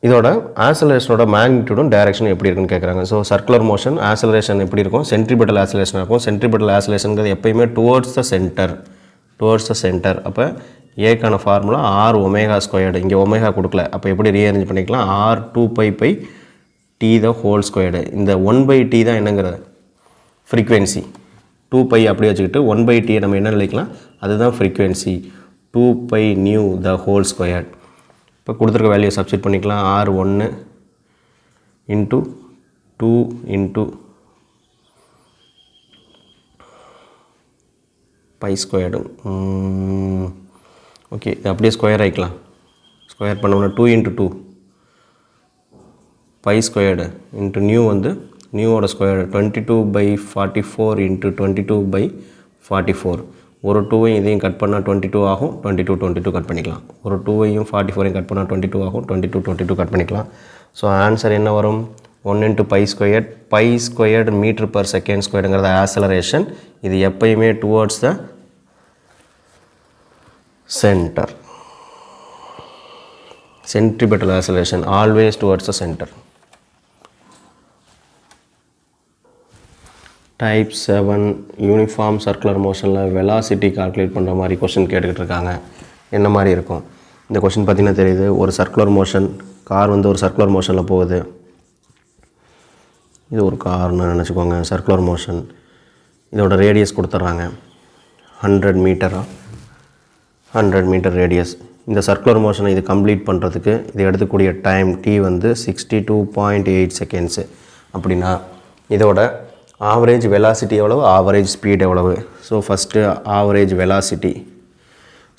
இதோட ஆசலரேஷனோட மேக்னிடியூடும் டைரக்ஷன் எப்படி இருக்குன்னு கேட்குறாங்க. ஸோ சர்க்குலர் மோஷன் ஆசலரேஷன் எப்படி இருக்கும், சென்ட்ரிபெட்டல் ஆசலேஷன் இருக்கும். சென்ட்ரிபெட்டல் ஆசலேஷனுங்கிறது எப்பயுமே டுவோர்ட்ஸ் த சென்டர். அப்போ ஏக்கான ஃபார்முலா r⍵². இங்கே ஒமேகா கொடுக்கல, அப்போ எப்படி ரீஅரேஞ்ச் பண்ணிக்கலாம், r2π/t த ஹோல் ஸ்கொயர்டு. இந்த 1/t தான் என்னங்கிறது ஃப்ரீக்வென்சி. 2π அப்படியே வச்சுக்கிட்டு 1/t நம்ம என்ன நினைக்கலாம், அதுதான் ஃப்ரீக்வென்சி. 2πν the whole squared. இப்போ கொடுத்துருக்க வேல்யூ சப்ஸ்டிட் பண்ணிக்கலாம். r1 × 2 × π². ஓகே, இது அப்படியே ஸ்கொயர் ஆகிக்கலாம். ஸ்கொயர் பண்ணோம்னா 2 × 2 π² இன்ட்டு நியூ வந்து நியூவோட ஸ்கொயர் 22/44 × 22/44. ஒரு 2வையும் இதையும் கட் பண்ணால் 22 ஆகும். 22 கட் பண்ணிக்கலாம். ஒரு 2வையும் 44ஐயும் கட் பண்ணால் 22 ஆகும். 22 கட் பண்ணிக்கலாம். ஸோ ஆன்சர் என்ன வரும், 1 × π². π² m/s²ங்கிறது ஆசலரேஷன். இது எப்பயுமே towards the centre. Centripetal acceleration always towards the centre. Type 7 uniform circular மோஷனில் வெலாசிட்டி கால்குலேட் பண்ணுற மாதிரி கொஷின் கேட்டுக்கிட்டு இருக்காங்க. என்ன மாதிரி இருக்கும் இந்த கொஷின் பார்த்தீங்கன்னா தெரியுது. ஒரு சர்க்குலர் மோஷன், கார் வந்து ஒரு சர்க்குலர் மோஷனில் போகுது. இது ஒரு கார்னு நினச்சிக்கோங்க, சர்க்குலர் மோஷன். இதோட ரேடியஸ் கொடுத்துட்றாங்க 100 மீட்டரா, 100 மீட்டர் ரேடியஸ். இந்த சர்க்குலர் மோஷனை இது கம்ப்ளீட் பண்ணுறதுக்கு இது எடுத்துக்கூடிய டைம் t வந்து 62.8 செகண்ட்ஸு. அப்படின்னா இதோட ஆவரேஜ் வெலாசிட்டி எவ்வளவு, ஆவரேஜ் ஸ்பீட் எவ்வளவு. So first average velocity.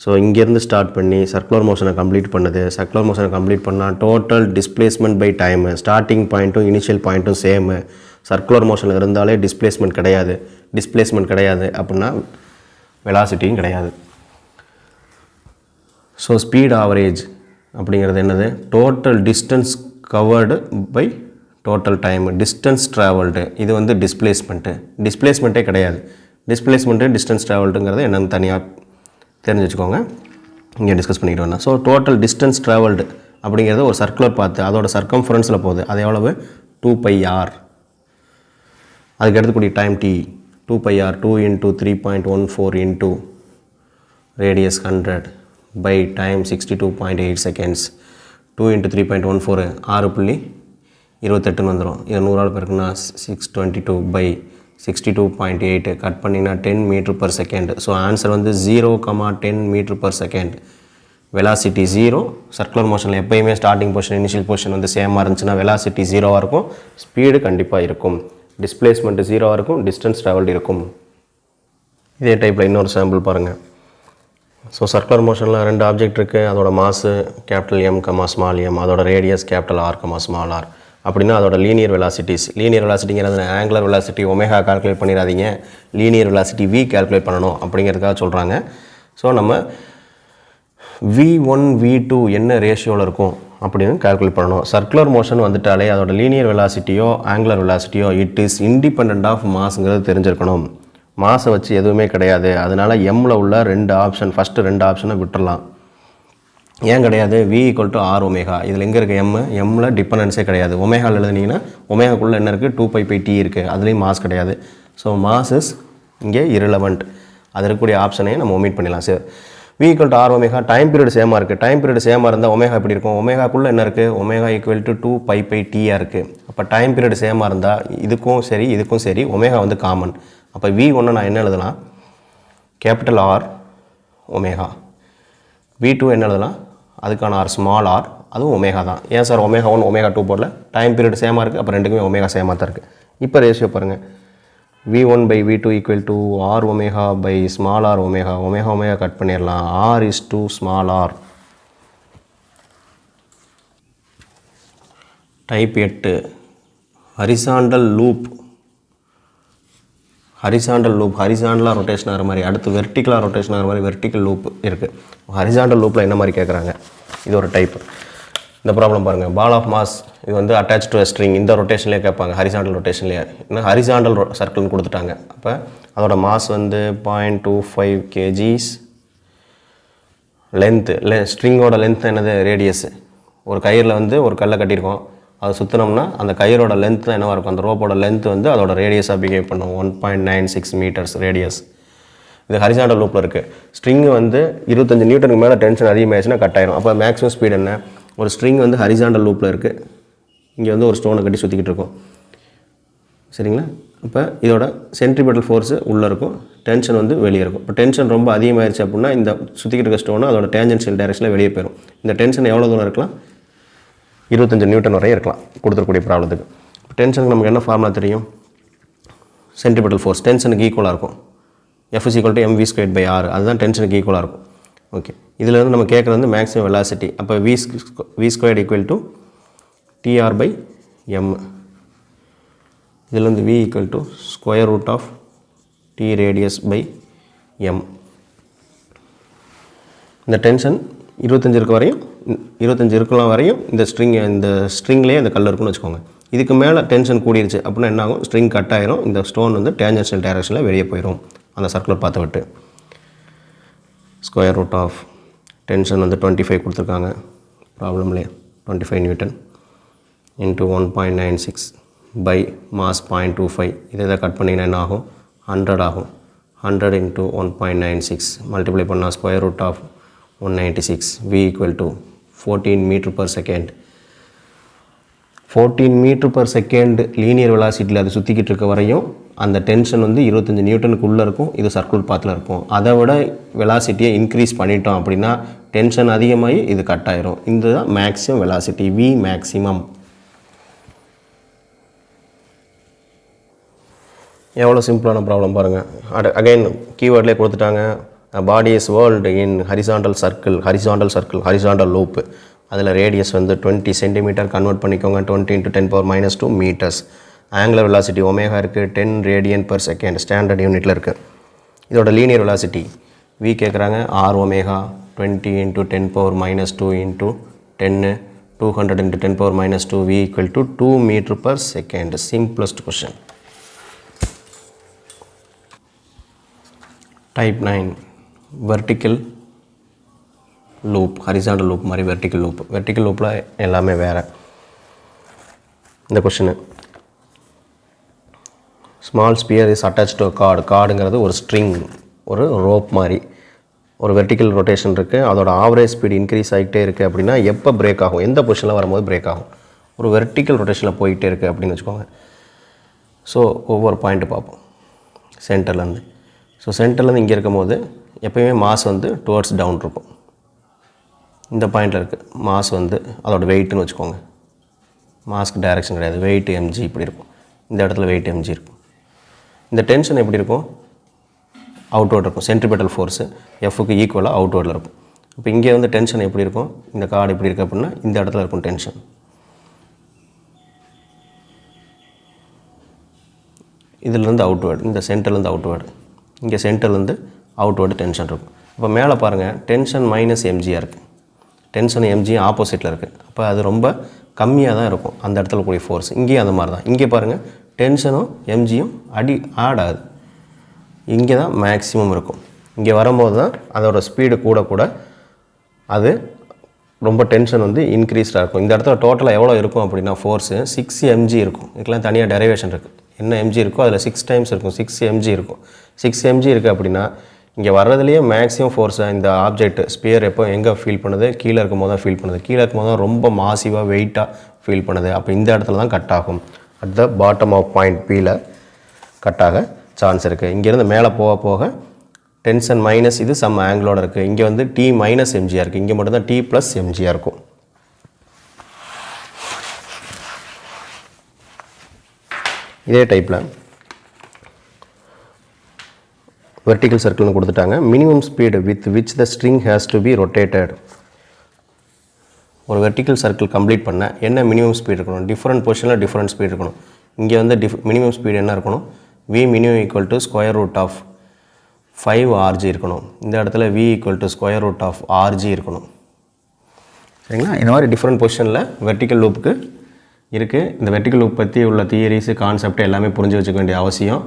So இங்கேருந்து ஸ்டார்ட் பண்ணி சர்க்குலர் மோஷனை கம்ப்ளீட் பண்ணுது. சர்க்குலர் மோஷனை கம்ப்ளீட் பண்ணால் total displacement by time, starting பாயிண்ட்டும் இனிஷியல் பாயிண்ட்டும் சேமு. சர்க்குலர் மோஷனில் இருந்தாலே டிஸ்பிளேஸ்மெண்ட் கிடையாது அப்படின்னா வெலாசிட்டியும் கிடையாது. ஸோ ஸ்பீட் ஆவரேஜ் அப்படிங்கிறது என்னது, total distance covered by total time, distance travelled. இது வந்து டிஸ்பிளேஸ்மெண்ட்டே கிடையாது. டிஸ்டன்ஸ் ட்ராவல்டுங்கிறது என்னென்னு தனியாக தெரிஞ்சு வச்சுக்கோங்க, இங்கே டிஸ்கஸ் பண்ணிக்கிட்டு வரலாம். ஸோ டோட்டல் டிஸ்டன்ஸ் ட்ராவல்டு அப்படிங்கிறது ஒரு சர்க்குலர் பார்த்து அதோட சர்க்கம்ஃபரன்ஸில் போகுது. அது எவ்வளவு, 2πr. அதுக்கு எடுத்துக்கூடிய time t 2πr. 2 × 3.14 × radius 100 by time 62.8 seconds. 2 × 3.14 6.28 வந்துடும். இது 100 பேருக்குன்னா 622 பை 62.8 கட் பண்ணிங்கன்னா 10 m/s. ஸோ ஆன்சர் வந்து 0,10 m/s. வெலாசிட்டி 0. சர்க்குலர் மோஷனில் எப்போயுமே ஸ்டார்டிங் பொசிஷன் இனிஷியல் பொசிஷன் வந்து சேமாக இருந்துச்சுன்னா வெலாசிட்டி 0வாக இருக்கும், ஸ்பீடு கண்டிப்பாக இருக்கும், டிஸ்பிளேஸ்மெண்ட் 0வாக இருக்கும், டிஸ்டன்ஸ் ட்ராவல்டு இருக்கும். இதே டைப்பில் இன்னொரு சாம்பிள் பாருங்கள். ஸோ சர்க்குலர் மோஷனில் 2 ஆப்ஜெக்ட் இருக்குது. அதோட மாசு M, ஸ்மால் m, அதோட ரேடியஸ் R, ஸ்மால் r. அப்படின்னா அதோட லீனியர் வெலாசிட்டிங்கிறது ஆங்குலர் வெலாசிட்டி ஒமேகா கால்குலேட் பண்ணிடாதீங்க, லீனியர் வெலாசிட்டி v கால்குலேட் பண்ணணும் அப்படிங்கிறதுக்காக சொல்கிறாங்க. ஸோ நம்ம v1 v2 என்ன ரேஷியோவில் இருக்கும் அப்படின்னு கால்குலேட் பண்ணணும். சர்க்குலர் மோஷன் வந்துட்டாலே அதோட லீனியர் வெலாசிட்டியோ ஆங்குலர் வெலாசிட்டியோ இட் இஸ் இண்டிபெண்ட் ஆஃப் மாஸ்ங்கிறது தெரிஞ்சிருக்கணும். மாஸை வச்சு எதுவுமே கிடையாது. அதனால் எம்மில் உள்ள 2 ஆப்ஷன் ஃபஸ்ட்டு 2 ஆப்ஷனை விட்டுறலாம். ஏன் கிடையாது? V = R omega. இதில் எங்கே இருக்குது? எம்மில் டிபெண்டன்ஸே கிடையாது. ஒமேகாவில் எழுதுனீங்கன்னா ஒமேகாக்குள்ளே என்ன இருக்குது? 2π/T இருக்குது. அதுலேயும் மாஸ் கிடையாது. ஸோ மாஸ் இஸ் இங்கே irrelevant. அது இருக்கக்கூடிய ஆப்ஷனையும் நம்ம ஒமிட் பண்ணிடலாம். சரி, V = R omega. Time period சேமாக இருக்குது. டைம் பீரியட் சேமாக இருந்தால் ஒமேகா எப்படி இருக்கும்? ஒமேகாக்குள்ளே என்ன இருக்குது? ஒமேகா = 2π/T இருக்குது. அப்போ டைம் பீரியட் சேமாக இருந்தால் இதுக்கும் சரி ஒமேகா வந்து காமன். அப்போ V1 நான் என்ன எழுதலாம்? Capital R omega. V2 என்ன எழுதலாம்? அதுக்கான R ஸ்மால் r, அதுவும் ஒமேகா தான். ஏன் சார் ஒமேகா 1 ஒமேகா 2 போடல? டைம் பீரியட் சேமாக இருக்குது. அப்போ ரெண்டுக்குமே ஒமேகா சேமாக தான் இருக்குது. இப்போ ரேஷியோ பாருங்கள். V1/V2 = R omega by small r omega. Omega cut பண்ணிடலாம். R is to small r. Type 8 horizontal loop. ஹரிசாண்டலாக ரொட்டேஷன் ஆகிற மாதிரி, அடுத்து வெர்டிக்கலாக ரொட்டேஷன் ஆகிற மாதிரி வெர்டிக்கல் லூப் இருக்குது. ஹரிசாண்டல் லூப்பில் என்ன மாதிரி கேட்குறாங்க? இது ஒரு டைப். இந்த ப்ராப்ளம் பாருங்கள். பால் ஆஃப் மாஸ் இது வந்து அட்டாச் டு ஸ்ட்ரிங். இந்த ரொட்டேஷன்லேயே கேட்பாங்க, ஹரிசாண்டல் ரொட்டேஷன்லேயே. ஏன்னா ஹரிசாண்டல் சர்க்கிள்னு கொடுத்துட்டாங்க. அப்போ அதோட மாஸ் வந்து 0.25 kgs. ஸ்ட்ரிங்கோட லென்த் என்னது? ரேடியஸ். ஒரு கயிறில் வந்து ஒரு கல்லை கட்டியிருக்கோம், அதை சுற்றினோம்னா அந்த கயிறோட லென்த் தான் என்னவாக இருக்கும்? அந்த ரோப்போட லென்த் வந்து அதோட ரேடியஸாக பிஹேவ் பண்ணும். 1.96 மீட்டர்ஸ் ரேடியஸ். இது ஹரிசாண்டல் லூப்பில் இருக்குது. ஸ்ட்ரிங்கு வந்து 25 நியூட்டனுக்கு மேலே டென்ஷன் அதிகமாகிடுச்சுன்னா கட் ஆயிரும். அப்போ மேக்ஸிமம் ஸ்பீட் என்ன? ஒரு ஸ்ட்ரிங் வந்து ஹரிசாண்டல் லூப்பில் இருக்குது. இங்கே வந்து ஒரு ஸ்டோனை கட்டி சுற்றிக்கிட்டு இருக்கும், சரிங்களா? இப்போ இதோட சென்ட்ரிபெட்டல் ஃபோர்ஸு உள்ளே இருக்கும், டென்ஷன் வந்து வெளியே இருக்கும். இப்போ டென்ஷன் ரொம்ப அதிகமாகிடுச்சு அப்படின்னா இந்த சுற்றிக்கிட்டு இருக்க ஸ்டோனை அதோட டேஞ்சென்ஷியல் டைரக்ஷனில் வெளியே போயிடும். இந்த டென்ஷன் எவ்வளோ தூரம் இருக்கலாம்? 25 நியூட்டன் வரையும் இருக்கலாம் கொடுத்துருக்கூடிய ப்ராப்ளத்துக்கு. இப்போ டென்ஷனுக்கு நமக்கு என்ன ஃபார்முலா தெரியும்? சென்ட்ரிபெட்டல் ஃபோர்ஸ் டென்ஷனுக்கு ஈக்குவலாக இருக்கும். F = mv²/r. அதுதான் டென்ஷனுக்கு ஈக்குவலாக இருக்கும். ஓகே, இதில் வந்து நம்ம கேட்குறது வந்து மேக்ஸிமம் வெலாசிட்டி. அப்போ v² = Tr/m. இதில் வந்து v = √T radius/m. இந்த டென்ஷன் 25 இருக்க வரையும் 25 இருக்கலாம் வரையும் இந்த ஸ்ட்ரிங்லேயே இந்த கல் இருக்குன்னு வச்சுக்கோங்க. இதுக்கு மேலே டென்ஷன் கூடிருச்சு அப்படின்னா என்ன ஆகும்? ஸ்ட்ரிங் கட் ஆயிரும். இந்த ஸ்டோன் வந்து டேஞ்சென்ஷியல் டைரக்ஷனில் வெளியே போயிடும் அந்த சர்க்குலர் பார்த்து விட்டு. √, டென்ஷன் வந்து 25 கொடுத்துருக்காங்க ப்ராப்ளம்லேயே, 25 நியூட்டன் இன்ட்டு 1.96 பை மாஸ் 0.25. இதை கட் பண்ணிங்கன்னா என்ன ஆகும்? 100 ஆகும். 100 × 1.96 மல்டிப்ளை பண்ணால் √196. V = 14 m/s. 14 m/s லீனியர் வெலாசிட்டியில் அது சுற்றிக்கிட்டு இருக்க வரையும் அந்த டென்ஷன் வந்து 25 நியூட்டனுக்கு உள்ளே இருக்கும். இது சர்க்குலர் பாத்தில் இருக்கும். அதை விட வெலாசிட்டியை இன்க்ரீஸ் பண்ணிட்டோம் அப்படின்னா டென்ஷன் அதிகமாகி இது கட் ஆயிரும். இதுதான் மேக்ஸிமம் வெலாசிட்டி, V மேக்ஸிமம். எவ்வளோ சிம்பிளான ப்ராப்ளம் பாருங்கள். அகைன் கீவேர்ட்லேயே கொடுத்துட்டாங்க. Body is world in horizontal loop. அதில் ரேடியஸ் வந்து 20 சென்டிமீட்டர் கன்வெர்ட் பண்ணிக்கோங்க. 20 × 10⁻² மீட்டர்ஸ். ஆங்குலர் வெலாசிட்டி ஒமேகா இருக்குது, 10 radian/s ஸ்டாண்டர்ட் யூனிட்டில் இருக்குது. இதோட லீனியர் வெலாசிட்டி V கேட்குறாங்க. R omega 20 × 10⁻² × 10 200 × 10⁻². V = 2 m/s. Simplest question. Type 9 vertical loop. Horizontal loop மாதிரி வெர்டிக்கல் லூப்பில் எல்லாமே வேறு. இந்த question small sphere is attach to கார்டுங்கிறது ஒரு ஸ்ட்ரிங், ஒரு ரோப் மாதிரி. ஒரு வெர்டிக்கல் ரொட்டேஷன் இருக்குது, அதோட ஆவரேஜ் ஸ்பீடு இன்க்ரீஸ் ஆகிட்டே இருக்குது அப்படின்னா எப்போ பிரேக் ஆகும்? எந்த பொசிஷனில் வரும்போது பிரேக் ஆகும்? ஒரு வெர்டிக்கல் ரொட்டேஷனில் போயிட்டே இருக்குது அப்படின்னு வச்சுக்கோங்க. ஸோ ஒவ்வொரு பாயிண்ட்டு பார்ப்போம் சென்டர்லேருந்து. ஸோ சென்டர்லேருந்து இங்கே இருக்கும் போது எப்போயுமே மாஸ் வந்து டுவர்ட்ஸ் டவுன் இருக்கும். இந்த பாயிண்டில் இருக்குது மாஸ் வந்து அதோட வெயிட்டுன்னு வச்சுக்கோங்க. மாஸ்க்கு டைரெக்ஷன் கிடையாது, வெயிட் mg இப்படி இருக்கும். இந்த இடத்துல வெயிட் mg இருக்கும். இந்த டென்ஷன் எப்படி இருக்கும்? அவுட்வேர்ட் இருக்கும். சென்ட்ரிபெட்டல் ஃபோர்ஸு Fக்கு ஈக்குவலாக அவுட்வேர்டில் இருக்கும். இப்போ இங்கே வந்து டென்ஷன் எப்படி இருக்கும்? இந்த கார்டு எப்படி இருக்குது அப்படின்னா இந்த இடத்துல இருக்கும் டென்ஷன். இதிலேருந்து அவுட்வேர்டு, இந்த சென்டர்லேருந்து அவுட்வேர்டு, இங்கே சென்டர்லேருந்து அவுட்வேர்டு டென்ஷன் இருக்கும். இப்போ மேலே பாருங்கள் டென்ஷன் -mgயாக இருக்குது. டென்ஷன் mg ஆப்போசிட்டில் இருக்குது. அப்போ அது ரொம்ப கம்மியாக தான் இருக்கும் அந்த இடத்துல கூடிய ஃபோர்ஸ். இங்கேயும் அந்த மாதிரி தான். இங்கே பாருங்கள் டென்ஷனும் mgயும் ஆட் ஆகுது. இங்கே தான் மேக்ஸிமம் இருக்கும். இங்கே வரும்போது தான் அதோடய ஸ்பீடு கூட அது ரொம்ப டென்ஷன் வந்து இன்க்ரீஸ்டாக இருக்கும். இந்த இடத்துல டோட்டலாக எவ்வளோ இருக்கும் அப்படின்னா ஃபோர்ஸு 6 mg இருக்கும். இதுக்கெல்லாம் தனியாக டெரிவேஷன் இருக்குது. என்ன mg இருக்கோ அதில் 6 டைம்ஸ் இருக்கும். 6 mg இருக்கும். 6 mg இருக்குது அப்படின்னா இங்கே வர்றதுலேயே மேக்ஸிமம் ஃபோர்ஸை இந்த ஆப்ஜெக்ட் ஸ்பியர் எப்போ எங்கே ஃபீல் பண்ணுது, கீழே இருக்கும் போது தான் ஃபீல் பண்ணுது. கீழே இருக்கும் போது தான் ரொம்ப மாசிவாக வெயிட்டாக ஃபீல் பண்ணுது. அப்போ இந்த இடத்துல தான் கட் ஆகும். At the bottom of point பியில் கட் ஆக சான்ஸ் இருக்குது. இங்கேருந்து மேலே போக டென்ஷன் மைனஸ் இது சம் ஆங்கிளோட இருக்குது. இங்கே வந்து T மைனஸ் mgயாக இருக்குது. இங்கே மட்டும்தான் T ப்ளஸ் mgயாக இருக்கும். இதே டைப்பில் வெர்டிக்கல் சர்க்கிள்னு கொடுத்துட்டாங்க. Minimum speed with which the string has to be rotated. ஒரு வெர்டிக்கல் சர்க்கிள் கம்ப்ளீட் பண்ண என்ன மினிமம் ஸ்பீடு இருக்கணும்? டிஃப்ரெண்ட் பொசிஷனில் டிஃப்ரெண்ட் ஸ்பீடு இருக்கணும். இங்கே வந்து மினிமம் ஸ்பீடு என்ன இருக்கணும்? v minimum equal to square root of 5 rg இருக்கணும். இந்த இடத்துல v equal to square root of rg இருக்கணும். சரிங்களா? இந்த மாதிரி டிஃப்ரெண்ட் பொசிஷனில் வெர்டிக்கல் லூப்புக்கு இருக்குது. இந்த வெர்டிக்கல் லூப் பற்றி உள்ள தியரிஸு கான்செப்ட் எல்லாமே புரிஞ்சு வச்சுக்க வேண்டிய அவசியம்.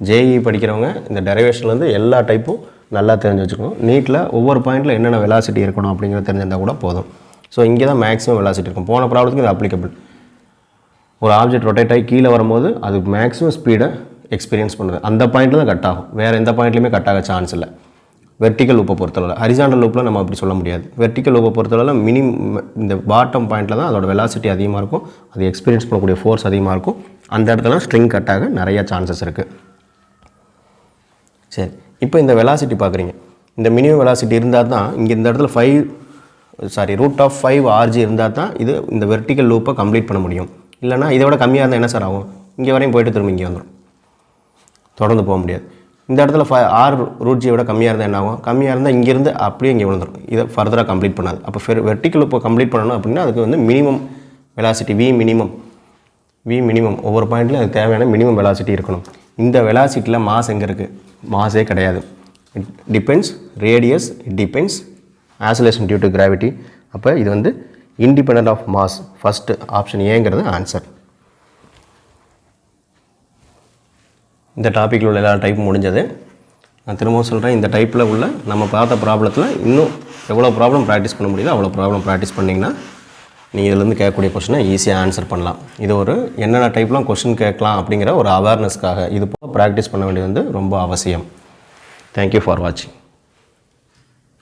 ஜேஇ படிக்கிறவங்க இந்த டெரிவேஷன்லேருந்து எல்லா டைப்பும் நல்லா தெரிஞ்சு வச்சுக்கணும். நீட்டில் ஒவ்வொரு பாயிண்டில் என்னென்ன வெலாசிட்டி இருக்கணும் அப்படிங்கிறத தெரிஞ்சிருந்தால் கூட போதும். ஸோ இங்கே தான் மேக்ஸிமம் வெலாசிட்டி இருக்கும். போன ப்ராப்ளத்துக்கு இது அப்ளிகபிள். ஒரு ஆப்ஜெக்ட் ரொட்டேட் ஆகி கீழே வரும்போது அது மேக்ஸிமம் ஸ்பீடை எக்ஸ்பீரியன்ஸ் பண்ணுது. அந்த பாயிண்டில் தான் கட் ஆகும். வேறு எந்த பாயிண்ட்லையுமே கட் ஆக சான்ஸ் இல்லை. வெர்டிக்கல் லூப்பை பொறுத்தளவில். ஹரிசாண்டல் லூப்பில் நம்ம அப்படி சொல்ல முடியாது. வெர்டிக்கல் லூப்பை பொறுத்தளவில் இந்த பாட்டம் பாயிண்டில் தான் அதோட வெலாசிட்டி அதிகமாக இருக்கும். அது எக்ஸ்பீரியன்ஸ் பண்ணக்கூடிய ஃபோர்ஸ் அதிகமாக இருக்கும். அந்த இடத்துல ஸ்ட்ரிங் கட் ஆக நிறைய சான்சஸ் இருக்குது. சரி, இப்போ இந்த வெலாசிட்டி பார்க்குறீங்க. இந்த மினிமம் வெலாசிட்டி இருந்தால் தான் இங்கே இந்த இடத்துல ரூட் ஆஃப் 5 rg இருந்தால் தான் இது இந்த வெர்டிக்கல் லூப்பை கம்ப்ளீட் பண்ண முடியும். இல்லைனா இதை விட கம்மியாக இருந்தால் என்ன சார் ஆகும்? இங்கே வரையும் போய்ட்டு திரும்ப இங்கே வந்துடும். தொடர்ந்து போக முடியாது. இந்த இடத்துல r√g விட கம்மியாக இருந்தால் என்ன ஆகும்? கம்மியாக இருந்தால் இங்கேருந்து அப்படியே இங்கே விழுந்துடும். இதை ஃபர்தராக கம்ப்ளீட் பண்ணாது. அப்போ வெர்டிக்கல் லூப்பை கம்ப்ளீட் பண்ணணும் அப்படின்னா அதுக்கு வந்து மினிமம் வெலாசிட்டி v மினிமம் ஒவ்வொரு பாயிண்ட்லையும் அதுக்கு தேவையான மினிமம் வெலாசிட்டி இருக்கணும். இந்த வெலாசிட்டியில் மாஸ் எங்கே இருக்குது? மாஸே கிடையாது. It depends radius, it depends oscillation due to gravity. அப்போ இது வந்து independent of mass. First option ஏங்கிறது ஆன்சர். இந்த டாப்பிக்கில் உள்ள எல்லா டைப்பும் முடிஞ்சது. நான் திரும்பவும் சொல்கிறேன், இந்த டைப்பில் உள்ள நம்ம பார்த்த ப்ராப்ளத்தில் இன்னும் எவ்வளோ ப்ராப்ளம் ப்ராக்டிஸ் பண்ண முடியுதோ அவ்வளோ ப்ராப்ளம் ப்ராக்டிஸ் பண்ணிங்கன்னா நீங்கள் இதிலேருந்து கேட்கக்கூடிய கொஷினை ஈஸியாக ஆன்சர் பண்ணலாம். இது ஒரு என்னென்ன டைப்லாம் கொஷின் கேட்கலாம் அப்படிங்கிற ஒரு அவேர்னஸ்க்காக இது போல் ப்ராக்டிஸ் பண்ண வேண்டியது வந்து ரொம்ப அவசியம். தேங்க்யூ ஃபார் வாட்சிங்.